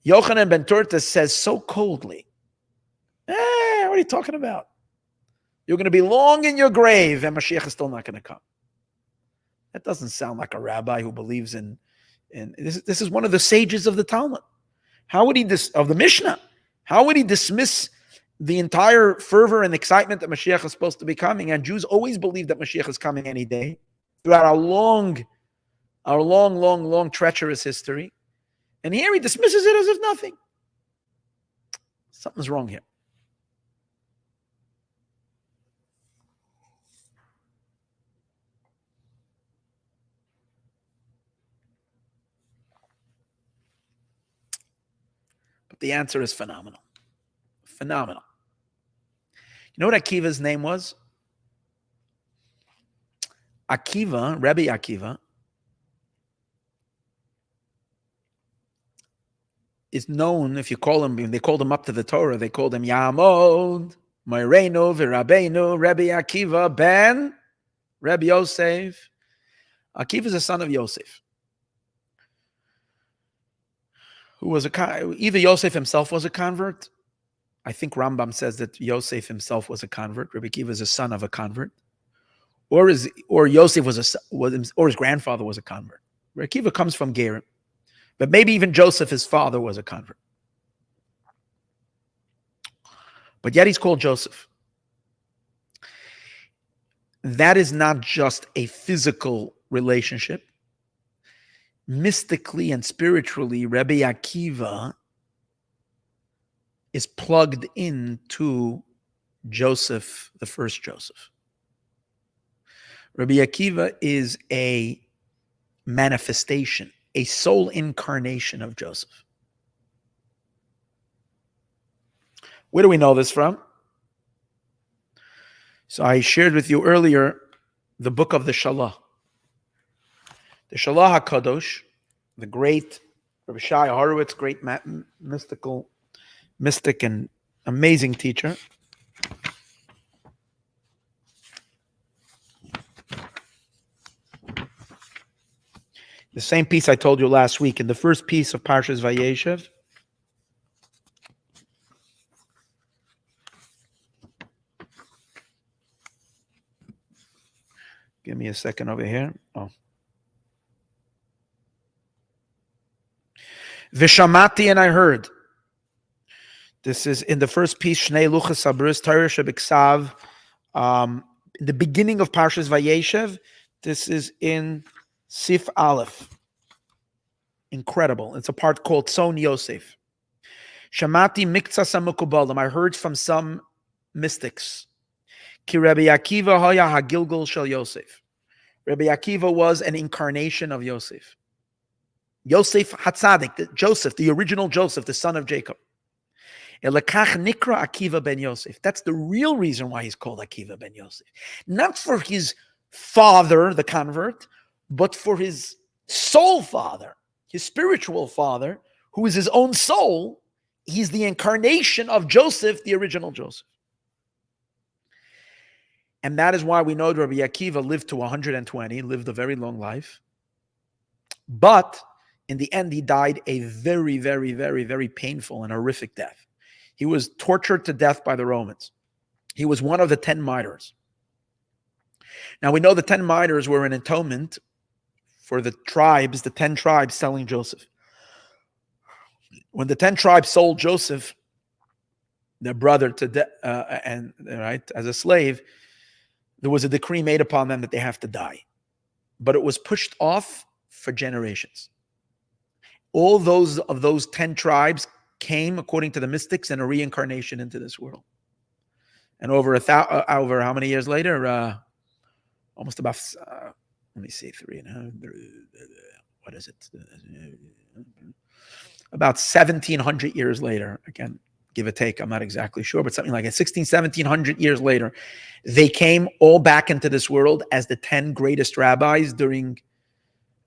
Yochanan ben Torta says so coldly, what are you talking about? You're going to be long in your grave and Mashiach is still not going to come. That doesn't sound like a rabbi who believes in this is one of the sages of the Talmud. How would he of the Mishnah? How would he dismiss the entire fervor and excitement that Mashiach is supposed to be coming? And Jews always believe that Mashiach is coming any day throughout our long, treacherous history. And here he dismisses it as if nothing. Something's wrong here. But the answer is phenomenal. Phenomenal. You know what Akiva's name was? Akiva, Rabbi Akiva, is known, if you call him, when they called him up to the Torah, they called him Yamod, Moireinu, V'Rabbeinu, Rabbi Akiva, ben Rabbi Yosef. Akiva is the son of Yosef, who was either Yosef himself was a convert. I think Rambam says that Yosef himself was a convert. Rabbi Akiva is a son of a convert, or Yosef or his grandfather was a convert. Rabbi Akiva comes from Gerim, but maybe even Joseph, his father, was a convert. But yet he's called Joseph. That is not just a physical relationship. Mystically and spiritually, Rabbi Akiva is plugged into Joseph, the first Joseph. Rabbi Akiva is a manifestation, a soul incarnation of Joseph. Where do we know this from? So I shared with you earlier the book of the Shalah. The Shalah HaKadosh, the great Rabbi Shai Horowitz, great mystic and amazing teacher. The same piece I told you last week in the first piece of Parshas Vayeshev. Give me a second over here. Oh. Vishamati, and I heard. This is in the first piece, Shnei Luchas Sabris, Torah Shebiksav. In the beginning of Parshas Vayeshev, this is in Sif Aleph. Incredible. It's a part called Tzon Yosef. Shamati miktsasa mukubalim. I heard from some mystics. Ki Rabbi Akiva haya hagilgul shel Yosef. Rabbi Akiva was an incarnation of Yosef. Yosef Hatzadik, Joseph, the original Joseph, the son of Jacob. Elakach nikra Akiva ben Yosef. That's the real reason why he's called Akiva ben Yosef. Not for his father, the convert, but for his soul father, his spiritual father, who is his own soul. He's the incarnation of Joseph, the original Joseph. And that is why we know Rabbi Akiva lived to 120, lived a very long life. But in the end, he died a very, very, very, very painful and horrific death. He was tortured to death by the Romans. He was one of the 10 martyrs. Now, we know the 10 martyrs were an atonement for the tribes, the 10 tribes selling Joseph. When the 10 tribes sold Joseph, their brother, as a slave, there was a decree made upon them that they have to die. But it was pushed off for generations. All those 10 tribes came, according to the mystics, in a reincarnation into this world. And over how many years later? Almost about, let me see, 3.5, what is it? About 1,700 years later, again, give or take, I'm not exactly sure, but something like 1,700 years later, they came all back into this world as the 10 greatest rabbis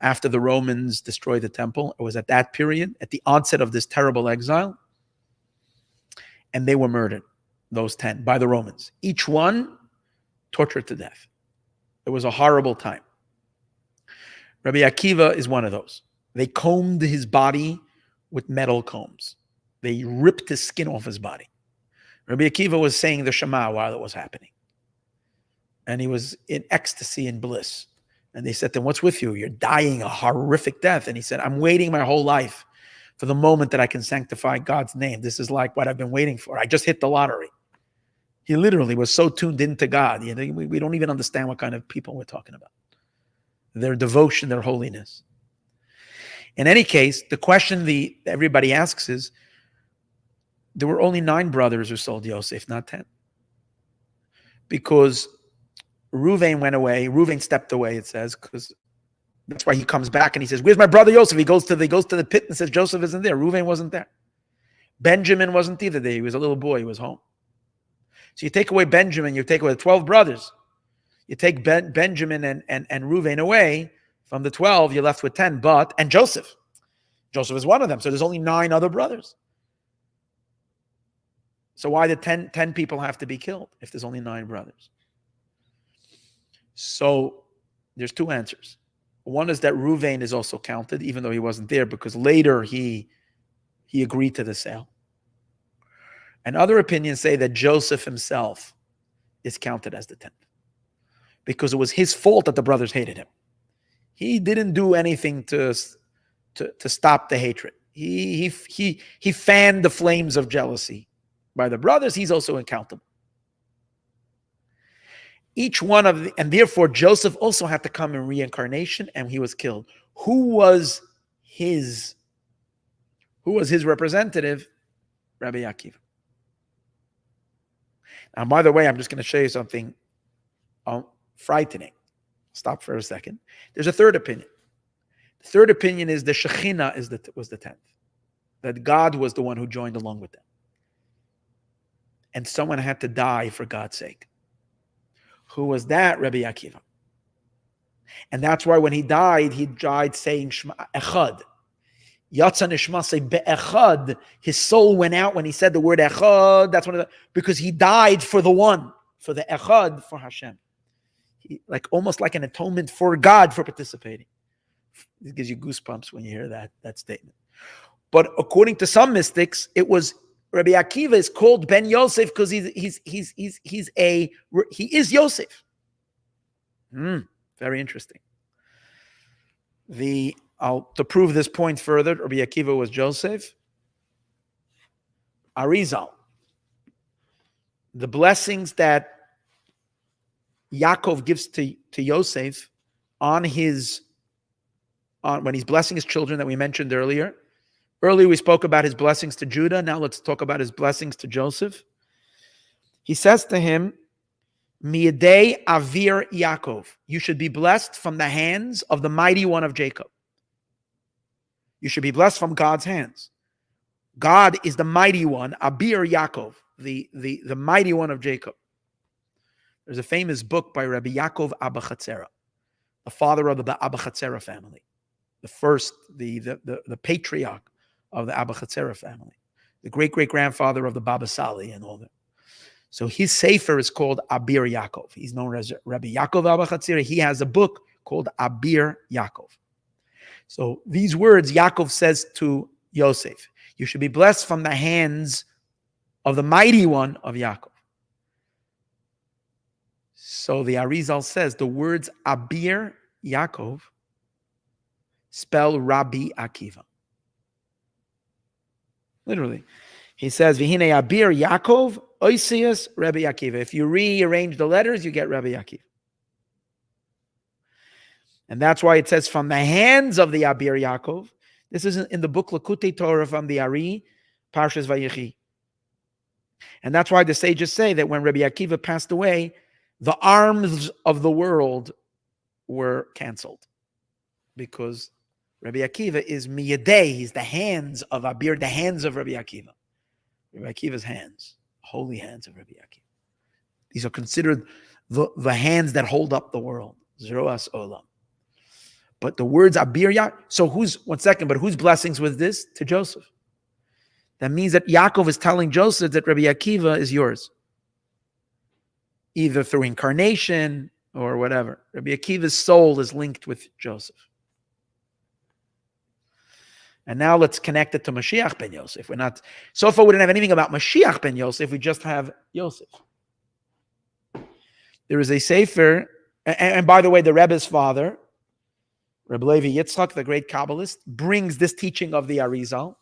after the Romans destroyed the temple. It was at that period, at the onset of this terrible exile, and they were murdered, those 10, by the Romans. Each one tortured to death. It was a horrible time. Rabbi Akiva is one of those. They combed his body with metal combs. They ripped his skin off his body. Rabbi Akiva was saying the Shema while it was happening. And he was in ecstasy and bliss. And they said to him, "What's with you? You're dying a horrific death." And he said, "I'm waiting my whole life for the moment that I can sanctify God's name. This is like what I've been waiting for. I just hit the lottery." He literally was so tuned into God. We don't even understand what kind of people we're talking about. Their devotion, their holiness. In any case, the question everybody asks is, there were only 9 brothers who sold Yosef, not 10. Because Reuven went away. Reuven stepped away, it says, because that's why he comes back and he says, "Where's my brother Yosef?" He goes to the pit and says, "Joseph isn't there." Reuven wasn't there. Benjamin wasn't either there. He was a little boy. He was home. So you take away Benjamin, you take away the 12 brothers. You take Benjamin and Reuven away from the 12, you're left with 10. And Joseph. Joseph is one of them. So there's only 9 other brothers. So why did 10 people have to be killed if there's only 9 brothers? So there's 2 answers. One is that Reuven is also counted, even though he wasn't there, because later he agreed to the sale. And other opinions say that Joseph himself is counted as the 10th, because it was his fault that the brothers hated him. He didn't do anything to stop the hatred. He fanned the flames of jealousy by the brothers. He's also accountable. Each one and therefore Joseph also had to come in reincarnation, and he was killed. Who was his representative? Rabbi Akiva. Now, by the way, I'm just going to show you something frightening. Stop for a second. There's a third opinion. The third opinion is the Shekhinah was the 10th. That God was the one who joined along with them. And someone had to die for God's sake. Who was that? Rabbi Akiva. And that's why when he died saying Shema Echad. Yatsa Nishma say Be'echad. His soul went out when he said the word Echad. That's because he died for the one, for the Echad, for Hashem. Almost like an atonement for God for participating. It gives you goosebumps when you hear that statement. But according to some mystics, it was Rabbi Akiva is called Ben Yosef because he is Yosef. Very interesting. To prove this point further, Rabbi Akiva was Joseph. Arizal. The blessings that Yaakov gives to Yosef when he's blessing his children that we mentioned earlier, Earlier we spoke about his blessings to Judah. Now let's talk about his blessings to Joseph. He says to him, Miyadei Avir Yaakov. You should be blessed from the hands of the mighty one of Jacob. You should be blessed from God's hands. God is the mighty one, Abir Yaakov, the mighty one of Jacob. There's a famous book by Rabbi Yaakov Abba Chatzera, the father of the Abba Chatzera family, the first, the patriarch of the Abba Chatzera family, the great-great-grandfather of the Baba Sali and all that. So his sefer is called Abir Yaakov. He's known as Rabbi Yaakov Abba Chatzera. He has a book called Abir Yaakov. So these words Yaakov says to Yosef, you should be blessed from the hands of the mighty one of Yaakov. So the Arizal says the words Abir Yaakov spell Rabbi Akiva. Literally. He says, V'hine Abir Yaakov, Oisius, Rabbi Akiva. If you rearrange the letters, you get Rabbi Akiva. And that's why it says, from the hands of the Abir Yaakov. This is in the book Lakutei Torah from the Ari, Parshas Vayechi. And that's why the sages say that when Rabbi Akiva passed away, the arms of the world were canceled. Because Rabbi Akiva is miyadei, he's the hands of Abir, the hands of Rabbi Akiva. Rabbi Akiva's hands, holy hands of Rabbi Akiva. These are considered the hands that hold up the world. Zeroas Olam. But the words Abir Yaakov, so whose blessings was this? To Joseph. That means that Yaakov is telling Joseph that Rabbi Akiva is yours. Either through incarnation or whatever. Rabbi Akiva's soul is linked with Joseph. And now let's connect it to Moshiach ben Yosef. So far we didn't have anything about Moshiach ben Yosef, we just have Yosef. There is a sefer, and by the way, the Rebbe's father, Rabbi Levi Yitzchak, the great Kabbalist, brings this teaching of the Arizal,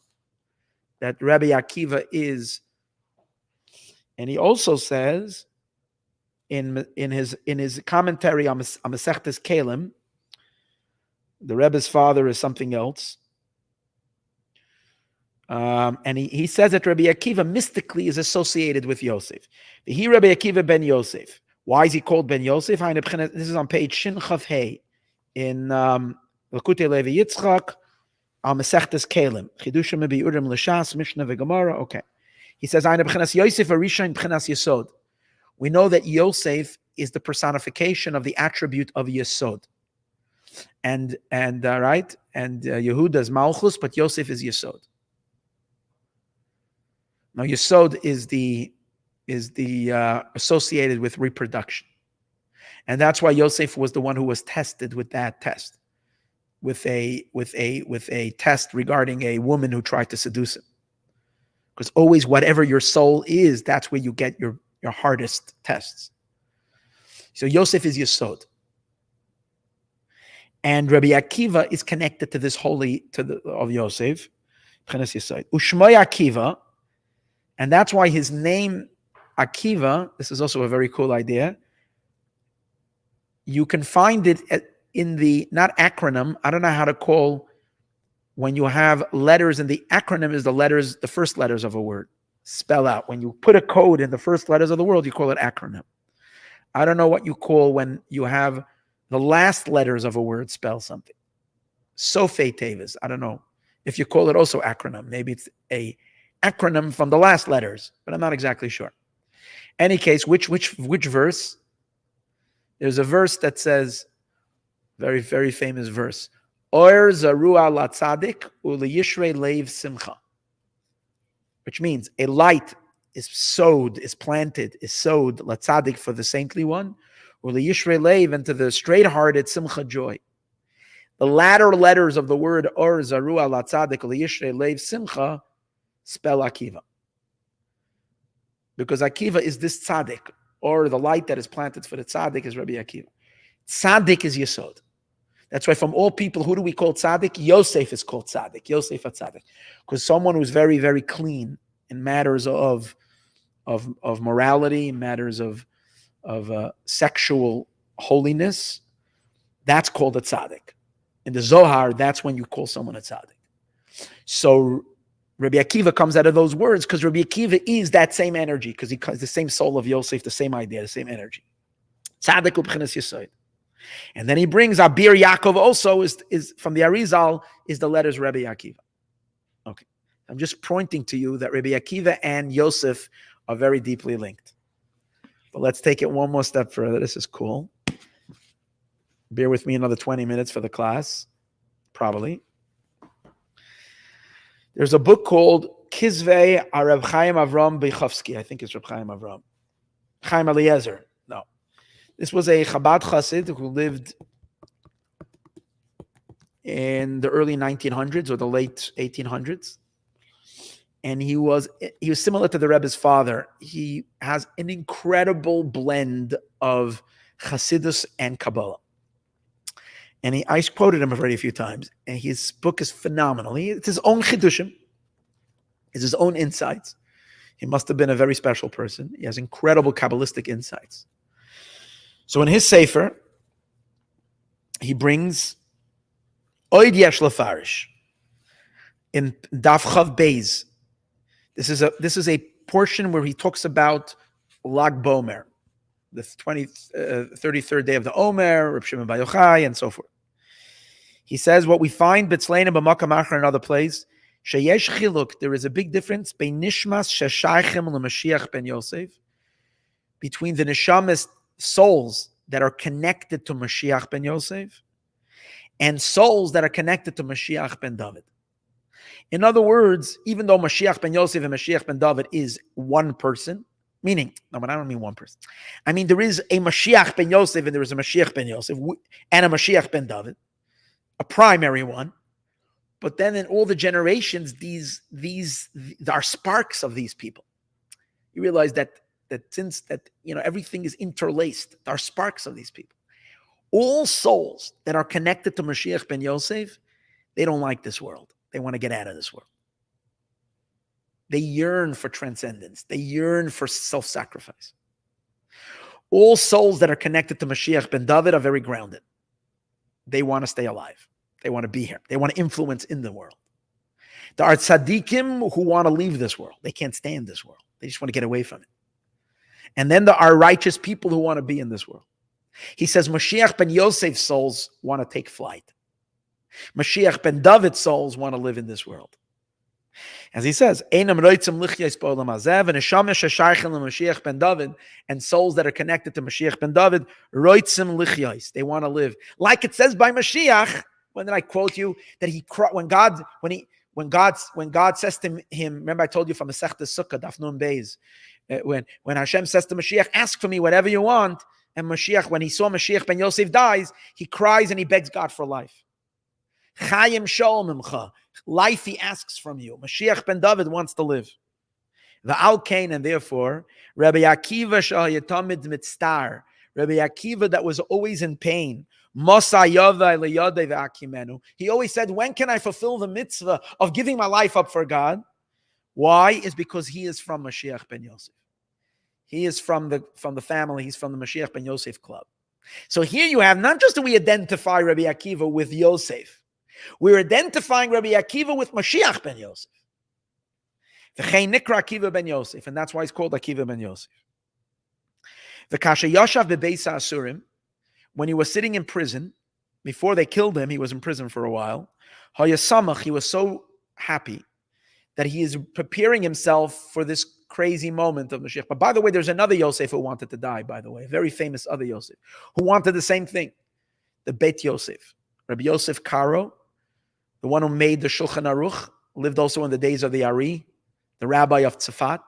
that Rabbi Akiva is, and he also says in his commentary on Masechtas Kelim, the Rebbe's father is something else. And he says that Rabbi Akiva mystically is associated with Yosef. He Rabbi Akiva ben Yosef. Why is he called ben Yosef? This is on page Shin Chav Hey in Lakutei Levi Yitzchak on Masechtas Kelim. Chidushim Bi'urim L'Shas Mishnah V'Gemara. Okay. He says, Yosef Arisha B'chinas Yesod. We know that Yosef is the personification of the attribute of Yesod. And Yehuda is Malchus, but Yosef is Yesod. Now, Yesod is the associated with reproduction, and that's why Yosef was the one who was tested with that test, with a test regarding a woman who tried to seduce him. Because always, whatever your soul is, that's where you get your hardest tests. So Yosef is Yesod, and Rabbi Akiva is connected to this of Yosef, Ushmai Akiva. And that's why his name, Akiva, this is also a very cool idea. You can find it in the, not acronym, I don't know how to call, when you have letters, and the acronym is the first letters of a word, spell out. When you put a code in the first letters of the word, you call it acronym. I don't know what you call when you have the last letters of a word spell something. Sofei Tevis, I don't know. If you call it also acronym, maybe it's a acronym from the last letters, but I'm not exactly sure. Any case, which verse? There's a verse that says, very, very famous verse, Or zarua latzadik uliyishrei leiv simcha, which means a light is planted latzadik for the saintly one, uliyishrei leiv, and to the straight-hearted simcha, joy. The latter letters of the word Or zarua latzadik uliyishrei leiv simcha spell Akiva. Because Akiva is this tzaddik, or the light that is planted for the tzaddik is Rabbi Akiva. Tzaddik is Yesod. That's why from all people, who do we call tzaddik? Yosef is called tzaddik. Yosef a tzaddik. Because someone who's very, very clean in matters of morality, matters of sexual holiness, that's called a tzaddik. In the Zohar, that's when you call someone a tzaddik. So Rabbi Akiva comes out of those words because Rabbi Akiva is that same energy, because he has the same soul of Yosef, the same idea, the same energy. Tzaddik ub'chinas Yesod. And then he brings Abir Yaakov also is from the Arizal, is the letters Rabbi Akiva. Okay. I'm just pointing to you that Rabbi Akiva and Yosef are very deeply linked. But let's take it one more step further. This is cool. Bear with me another 20 minutes for the class, probably. There's a book called Kizvei Reb Chaim Avram Beichovsky. I think it's Reb Chaim Avram. Chaim Eliezer. No. This was a Chabad Chassid who lived in the early 1900s or the late 1800s. And he was similar to the Rebbe's father. He has an incredible blend of Chassidus and Kabbalah. And I quoted him already a few times. And his book is phenomenal. It's his own chidushim. It's his own insights. He must have been a very special person. He has incredible Kabbalistic insights. So in his Sefer, he brings Oid Yesh Lefarish in Daf Chav Beis. This is a portion where he talks about Lag Bomer, the 33rd day of the Omer, Reb Shimon Bar Yochai, and so forth. He says what we find B'tzlein and B'makam Achar in other places, sheyesh chiluk, there is a big difference bein nishmas sheshaychem leMashiach ben Yosef, between the neshamas souls that are connected to Mashiach ben Yosef and souls that are connected to Mashiach ben Dovid. In other words, even though Mashiach ben Yosef and Mashiach ben Dovid is one person, meaning, no, but I don't mean one person. I mean, there is a Mashiach ben Yosef and there is a Mashiach ben Yosef and a Mashiach ben Dovid, a primary one. But then in all the generations, these are sparks of these people. You realize that since everything is interlaced, there are sparks of these people. All souls that are connected to Mashiach ben Yosef, they don't like this world. They want to get out of this world. They yearn for transcendence. They yearn for self-sacrifice. All souls that are connected to Mashiach ben David are very grounded. They want to stay alive. They want to be here. They want to influence in the world. There are tzaddikim who want to leave this world. They can't stand this world. They just want to get away from it. And then there are righteous people who want to be in this world. He says Mashiach ben Yosef's souls want to take flight. Mashiach ben David's souls want to live in this world. As he says, and souls that are connected to Mashiach ben David, they want to live. Like it says by Mashiach, when did I quote you that when God says to him, remember I told you from the Masechta Sukkah, Daf Nun Beis, when Hashem says to Mashiach, ask for me whatever you want, and Mashiach, when he saw Mashiach ben Yosef dies, he cries and he begs God for life. Chayim Sholem Imcha. Life he asks from you. Mashiach ben David wants to live. The Al-Kain, and therefore, Rabbi Akiva Shahayatamid Mitztar. Rabbi Akiva that was always in pain. He always said, when can I fulfill the mitzvah of giving my life up for God? Why? Is because he is from Mashiach ben Yosef. He is from the family. He's from the Mashiach ben Yosef club. So here you have, not just that we identify Rabbi Akiva with Yosef, we're identifying Rabbi Akiva with Mashiach ben Yosef. V'chein nikra Akiva ben Yosef, and that's why he's called Akiva ben Yosef. V'kasha yashav bebeis ha'asurim, when he was sitting in prison, before they killed him, he was in prison for a while. Hayasamach, he was so happy that he is preparing himself for this crazy moment of Mashiach. But by the way, there's another Yosef who wanted to die, by the way, a very famous other Yosef, who wanted the same thing. The Beit Yosef. Rabbi Yosef Karo, the one who made the Shulchan Aruch, lived also in the days of the Ari, the rabbi of Tzafat.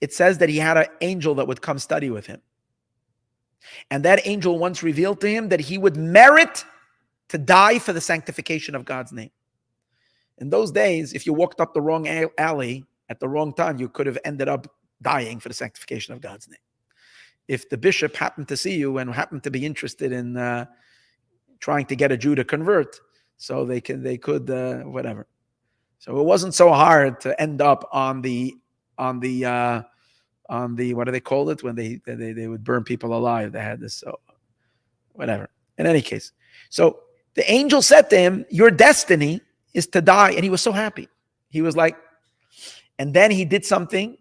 It says that he had an angel that would come study with him. And that angel once revealed to him that he would merit to die for the sanctification of God's name. In those days, if you walked up the wrong alley at the wrong time, you could have ended up dying for the sanctification of God's name. If the bishop happened to see you and happened to be interested in trying to get a Jew to convert, so they could whatever. So it wasn't so hard to end up on the what do they call it when they would burn people alive? They had this, so whatever. In any case, so the angel said to him, your destiny is to die. And he was so happy. He was like, and then he did something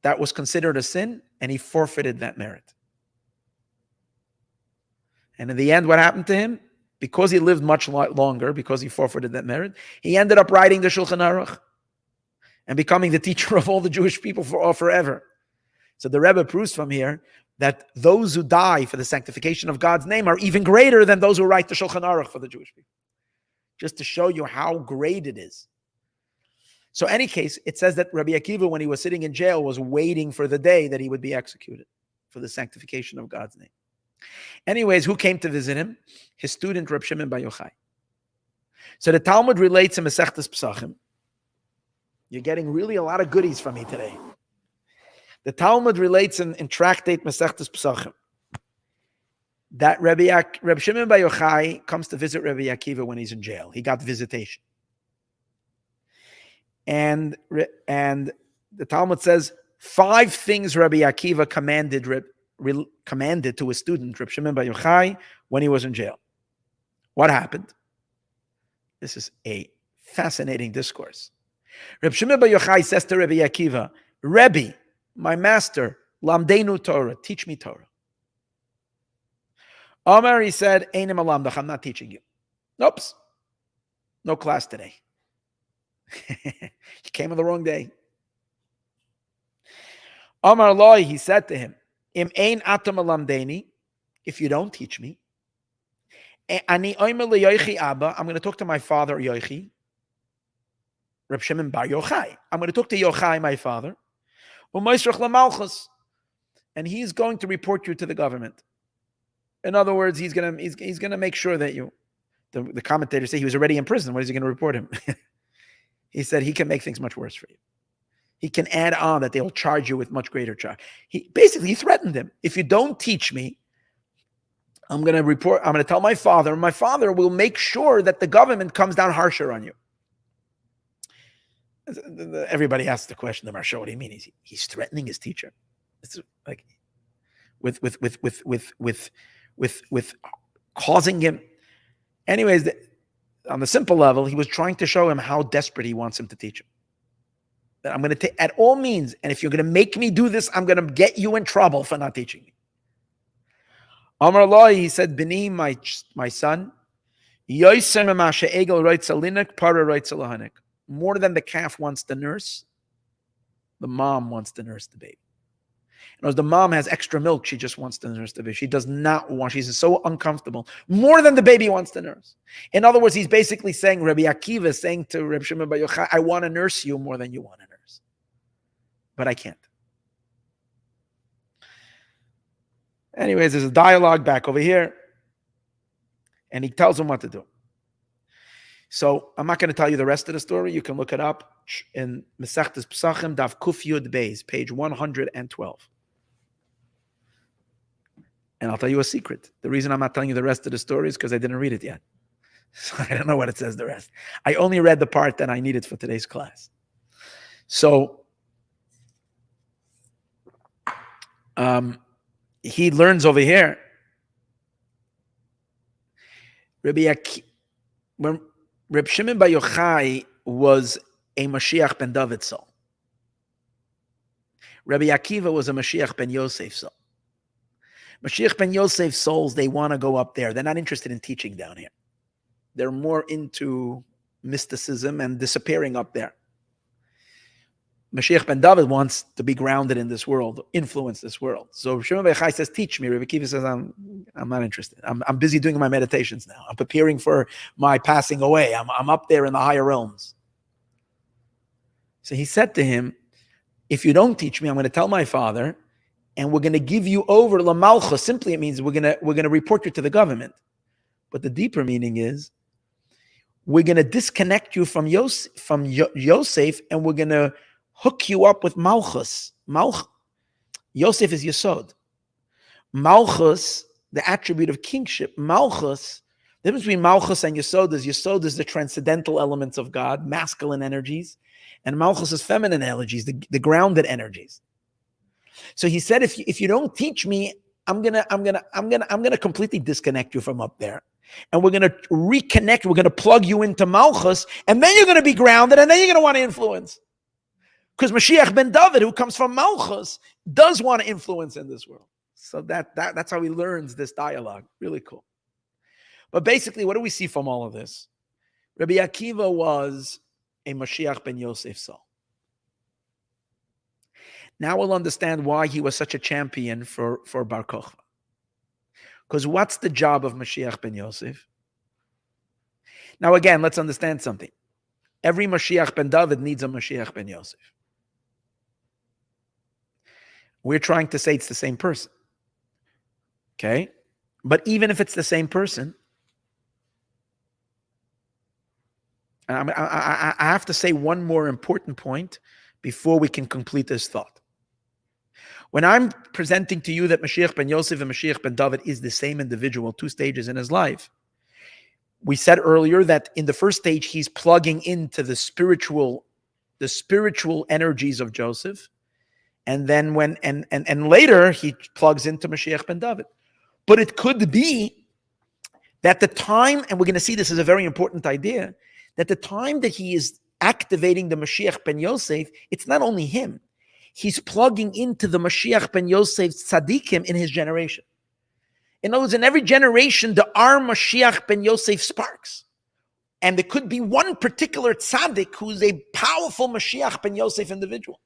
that was considered a sin, and he forfeited that merit. And in the end, what happened to him? Because he lived much longer, because he forfeited that merit, he ended up writing the Shulchan Aruch and becoming the teacher of all the Jewish people forever. So the Rebbe proves from here that those who die for the sanctification of God's name are even greater than those who write the Shulchan Aruch for the Jewish people. Just to show you how great it is. So in any case, it says that Rabbi Akiva, when he was sitting in jail, was waiting for the day that he would be executed for the sanctification of God's name. Anyways, who came to visit him? His student, Reb Shimon Bar Yochai. So the Talmud relates in Masechtas Pesachim. You're getting really a lot of goodies from me today. The Talmud relates in Tractate Masechtas Pesachim that Reb Shimon Bar Yochai comes to visit Rabbi Akiva when he's in jail. He got visitation. And the Talmud says 5 things Rabbi Akiva commanded to his student, Reb Shimon Bar Yochai, when he was in jail. What happened? This is a fascinating discourse. Reb Shimon Bar Yochai says to Rabbi Akiva, Rebbe, my master, lamdeinu Torah, teach me Torah. Omar, he said, Einim alamdach, I'm not teaching you. Nope, no class today. He came on the wrong day. Omar Loi, he said to him, Im ein atam alamdeni, if you don't teach me, ani oimer leYochi Abba, I'm going to talk to my father Yochi, Reb Shimon Bar Yochai. I'm going to talk to Yochai, my father, and he's going to report you to the government. In other words, he's going to make sure that you. The commentators say he was already in prison. What is he going to report him? He said he can make things much worse for you. He can add on that they'll charge you with much greater charge. He threatened him. If you don't teach me, I'm going to tell my father, and my father will make sure that the government comes down harsher on you. Everybody asks the question, the Marsha, what do you mean? He's threatening his teacher. It's like with causing him. Anyways, on the simple level, he was trying to show him how desperate he wants him to teach him. That I'm going to take at all means, and if you're going to make me do this, I'm going to get you in trouble for not teaching me. Amar Allah, he said, Bini, my son, more than the calf wants to nurse, the mom wants to nurse the baby. As the mom has extra milk, she just wants to nurse the baby. She does not want, she's so uncomfortable, more than the baby wants to nurse. In other words, he's basically saying, Rabbi Akiva is saying to Reb Shimon Bar Yochai, I want to nurse you more than you want to nurse. But I can't. Anyways, there's a dialogue back over here, and he tells him what to do. So I'm not going to tell you the rest of the story. You can look it up in Masechtas Pesachim, Daf Kuf Yud Beis, page 112. And I'll tell you a secret. The reason I'm not telling you the rest of the story is because I didn't read it yet. So I don't know what it says the rest. I only read the part that I needed for today's class. So he learns over here. When Reb Shimon Bar Yochai was a Moshiach ben Dovid soul, Rabbi Akiva was a Moshiach ben Yosef soul. Moshiach ben Yosef souls, they want to go up there. They're not interested in teaching down here. They're more into mysticism and disappearing up there. Moshiach ben Dovid wants to be grounded in this world, influence this world. So Shimon Bar Yochai says, teach me. Rabbi Akiva says, I'm not interested. I'm busy doing my meditations now. I'm preparing for my passing away. I'm up there in the higher realms. So he said to him, if you don't teach me, I'm going to tell my father, and we're going to give you over la malcha. Simply, it means we're going to report you to the government. But the deeper meaning is, we're going to disconnect you from Yosef, and we're going to hook you up with Malchus. Yosef is Yesod. Malchus, the attribute of kingship. Malchus, the difference between Malchus and Yesod is the transcendental elements of God, masculine energies, and Malchus is feminine energies, the grounded energies. So he said, if you don't teach me, I'm gonna completely disconnect you from up there, and we're going to reconnect. We're going to plug you into Malchus, and then you're going to be grounded, and then you're going to want to influence. Because Mashiach ben Dovid, who comes from Malchus, does want to influence in this world. So that's how he learns this dialogue. Really cool. But basically, what do we see from all of this? Rabbi Akiva was a Moshiach ben Yosef soul. Now we'll understand why he was such a champion for Bar Kokhba. Because what's the job of Moshiach ben Yosef? Now again, let's understand something. Every Moshiach ben Dovid needs a Moshiach ben Yosef. We're trying to say it's the same person. Okay? But even if it's the same person, I have to say one more important point before we can complete this thought. When I'm presenting to you that Mashiach ben Yosef and Mashiach ben Dovid is the same individual, 2 stages in his life, we said earlier that in the first stage, he's plugging into the spiritual energies of Joseph. And then and later he plugs into Mashiach ben Dovid. But it could be that the time, and we're going to see this is a very important idea, that the time that he is activating the Mashiach ben Yosef, it's not only him. He's plugging into the Mashiach ben Yosef tzaddikim in his generation. In other words, in every generation, there are Mashiach ben Yosef sparks. And there could be one particular tzaddik who's a powerful Mashiach ben Yosef individual.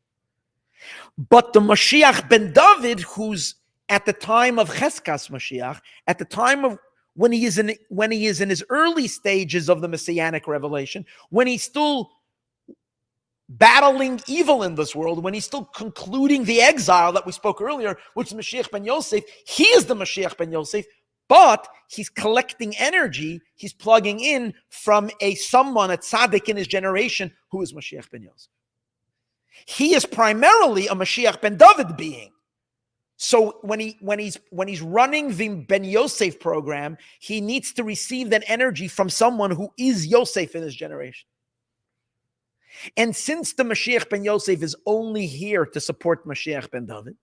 But the Mashiach ben Dovid, who's at the time of Cheskas Mashiach, at the time of when he is in his early stages of the Messianic revelation, when he's still battling evil in this world, when he's still concluding the exile that we spoke earlier, which is Mashiach ben Yosef, he is the Mashiach ben Yosef, but he's collecting energy, he's plugging in from someone, a tzaddik in his generation, who is Mashiach ben Yosef. He is primarily a Mashiach ben Dovid being. So when he's running the Ben Yosef program, he needs to receive that energy from someone who is Yosef in his generation. And since the Mashiach ben Yosef is only here to support Mashiach ben Dovid,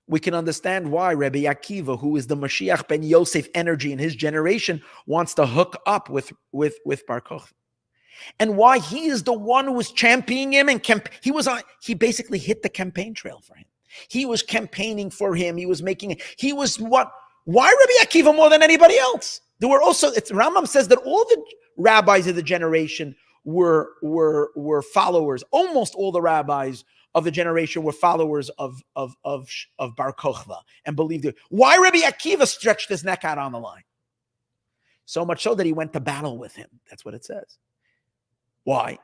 we can understand why Rabbi Akiva, who is the Mashiach ben Yosef energy in his generation, wants to hook up with Bar Kokhba. And why he is the one who was championing him, and he basically hit the campaign trail for him. He was campaigning for him. Why Rabbi Akiva more than anybody else? There were also, Rambam says that all the rabbis of the generation were followers. Almost all the rabbis of the generation were followers of Bar Kokhba and believed it. Why Rabbi Akiva stretched his neck out on the line? So much so that he went to battle with him. That's what it says. Why?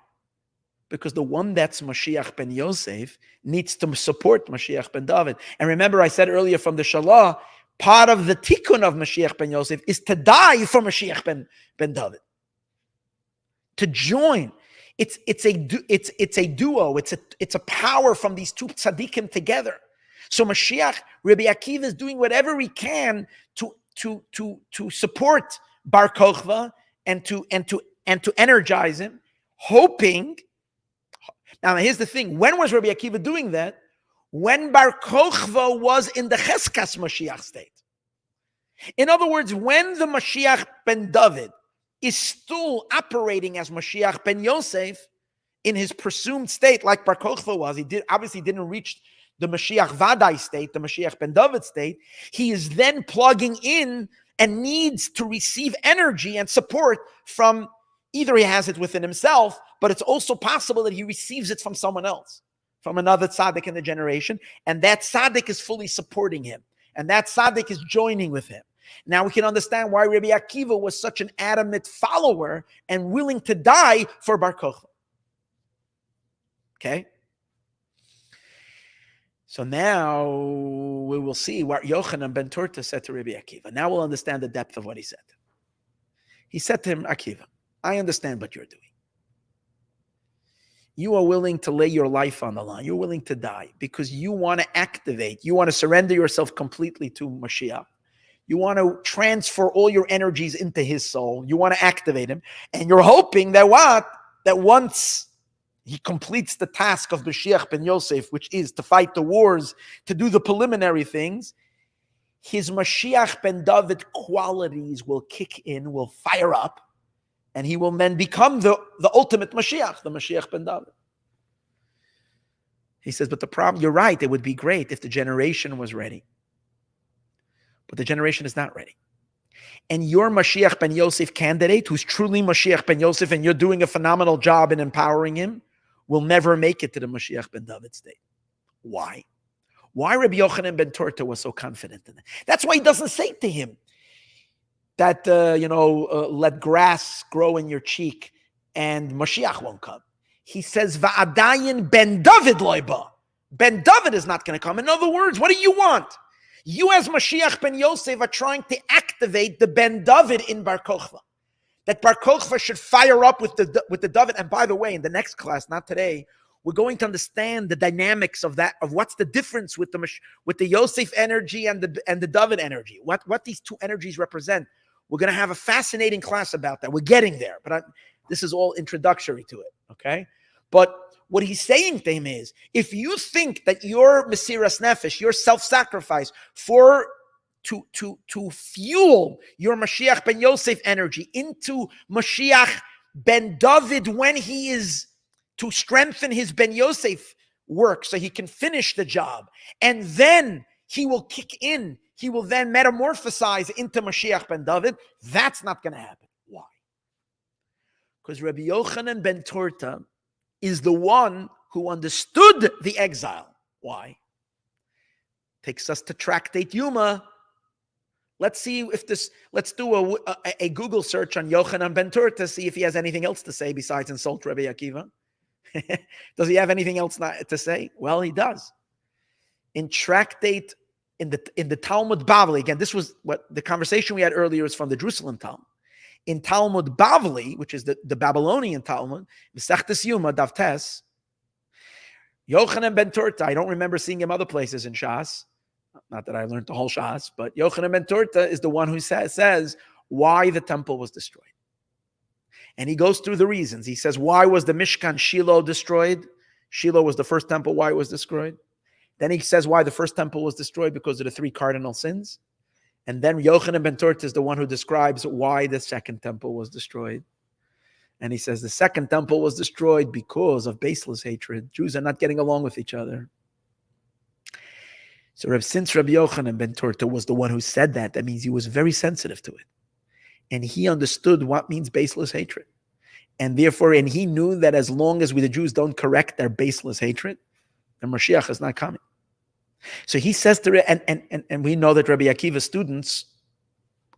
Because the one that's Mashiach ben Yosef needs to support Mashiach ben Dovid. And remember, I said earlier from the Shalah, part of the tikkun of Mashiach ben Yosef is to die for Mashiach ben Dovid. To join. It's a duo. It's a power from these two tzaddikim together. So Mashiach, Rabbi Akiva is doing whatever he can to support Bar Kokhba and to energize him, hoping. Now here's the thing: when was Rabbi Akiva doing that? When Bar Kokhba was in the Cheskas Mashiach state. In other words, when the Mashiach ben Dovid is still operating as Mashiach ben Yosef in his presumed state, like Bar Kokhba was. He obviously didn't reach the Mashiach Vadai state, the Mashiach ben Dovid state. He is then plugging in and needs to receive energy and support from, either he has it within himself, but it's also possible that he receives it from someone else, from another tzaddik in the generation, and that tzaddik is fully supporting him, and that tzaddik is joining with him. Now we can understand why Rabbi Akiva was such an adamant follower and willing to die for Bar Kokhba. Okay? So now we will see what Yochanan ben Turta said to Rabbi Akiva. Now we'll understand the depth of what he said. He said to him, Akiva, I understand what you're doing. You are willing to lay your life on the line. You're willing to die because you want to activate. You want to surrender yourself completely to Moshiach. You want to transfer all your energies into his soul. You want to activate him. And you're hoping that that once he completes the task of Mashiach ben Yosef, which is to fight the wars, to do the preliminary things, his Moshiach ben Dovid qualities will kick in, will fire up, and he will then become the ultimate Moshiach, the Moshiach ben Dovid. He says, but the problem, you're right, it would be great if the generation was ready. But the generation is not ready. And your Moshiach ben Yosef candidate, who's truly Moshiach ben Yosef, and you're doing a phenomenal job in empowering him, will never make it to the Moshiach ben David state. Why? Why Rabbi Yochanan ben Torta was so confident in it? That's why he doesn't say to him that, let grass grow in your cheek and Moshiach won't come. He says, Va'adayin ben David loiba. Ben David is not going to come. In other words, what do you want? You as Moshiach ben Yosef are trying to activate the ben David in Bar Kokhba. That Bar Kokhba should fire up with the David. And by the way, in the next class, not today, we're going to understand the dynamics of that, of what's the difference with the Yosef energy and the David energy, what these two energies represent. We're going to have a fascinating class about that. We're getting there, but this is all introductory to it, okay? But what he's saying to him is, if you think that your Mesiras Nefesh, your self-sacrifice to fuel your Mashiach ben Yosef energy into Mashiach ben David when he is to strengthen his ben Yosef work so he can finish the job, and then he will kick in, he will then metamorphosize into Mashiach ben David, that's not going to happen. Why? Because Rabbi Yochanan ben Torta is the one who understood the exile. Why? Takes us to Tractate Yuma. Let's see if let's do a Google search on Yochanan ben Torta, see if he has anything else to say besides insult Rabbi Akiva. Does he have anything else to say? Well, he does. In Tractate, in the Talmud Bavli, again, this was what the conversation we had earlier is from the Jerusalem Talmud. In Talmud Bavli, which is the Babylonian Talmud, Mesechtes Yuma, Daf Tes, Yochanan ben Torta, I don't remember seeing him other places in Shas, not that I learned the whole Shas, but Yochanan ben Torta is the one who says why the temple was destroyed. And he goes through the reasons. He says, why was the Mishkan Shiloh destroyed? Shiloh was the first temple, why it was destroyed. Then he says why the first temple was destroyed, because of the three cardinal sins. And then Yochanan ben Torta is the one who describes why the second temple was destroyed. And he says the second temple was destroyed because of baseless hatred. Jews are not getting along with each other. So since Rabbi Yochanan ben Torta was the one who said that, that means he was very sensitive to it. And he understood what means baseless hatred. And therefore, and he knew that as long as we, the Jews, don't correct their baseless hatred, the Moshiach is not coming. So he says to, and we know that Rabbi Akiva's students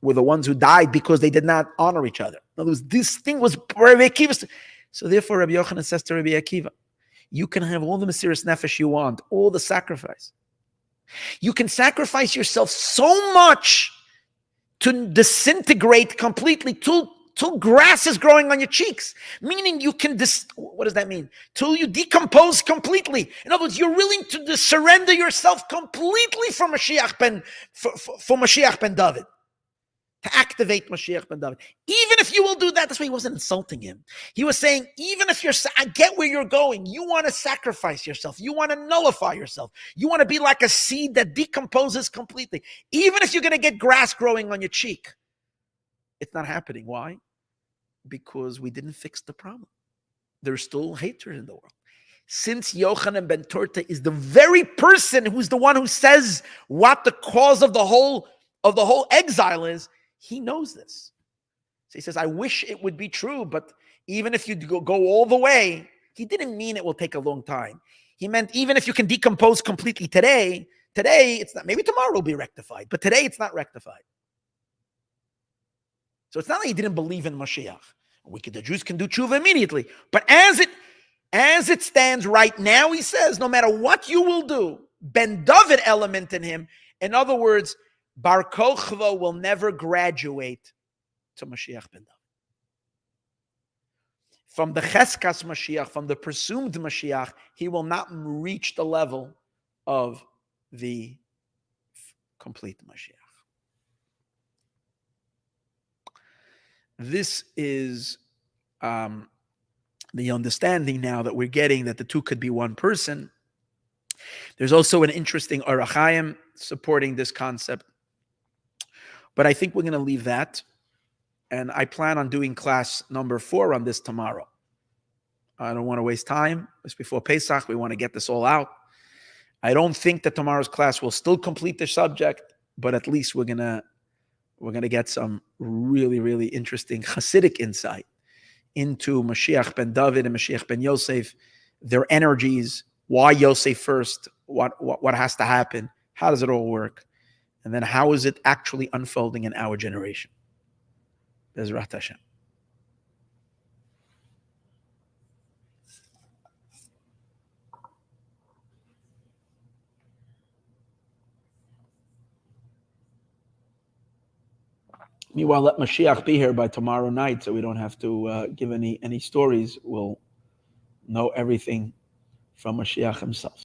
were the ones who died because they did not honor each other. In other words, this thing was Rabbi Akiva's. So therefore, Rabbi Yochanan says to Rabbi Akiva, you can have all the Mesiras Nefesh you want, all the sacrifice. You can sacrifice yourself so much to disintegrate completely till grass is growing on your cheeks. Meaning you can, what does that mean? Till you decompose completely. In other words, you're willing to surrender yourself completely for Mashiach for Mashiach ben David. To activate Mashiach ben David. Even if you will do that, that's why he wasn't insulting him. He was saying, even if I get where you're going, you want to sacrifice yourself. You want to nullify yourself. You want to be like a seed that decomposes completely. Even if you're going to get grass growing on your cheek. It's not happening. Why? Because we didn't fix the problem. There's still hatred in the world. Since Yochanan ben Torta is the very person who's the one who says what the cause of the whole exile is, he knows this. So he says, I wish it would be true, but even if you go all the way, he didn't mean it will take a long time. He meant even if you can decompose completely today it's not, maybe tomorrow will be rectified, but today it's not rectified. So it's not that he didn't believe in Moshiach. The Jews can do tshuva immediately. But as it stands right now, he says, no matter what you will do, Ben David element in him, in other words, Bar Kokhba will never graduate to Moshiach ben David. From the Cheskas Mashiach, from the presumed Mashiach, he will not reach the level of the complete Mashiach. This is the understanding now that we're getting that the two could be one person. There's also an interesting Orach Chaim supporting this concept. But I think we're going to leave that. And I plan on doing class number 4 on this tomorrow. I don't want to waste time. It's before Pesach. We want to get this all out. I don't think that tomorrow's class will still complete the subject, but at least we're gonna get some really, really interesting Hasidic insight into Moshiach ben Dovid and Moshiach ben Yosef, their energies, why Yosef first, what has to happen, how does it all work, and then how is it actually unfolding in our generation. Bezrat Hashem. Meanwhile, let Mashiach be here by tomorrow night, so we don't have to give any stories. We'll know everything from Mashiach himself.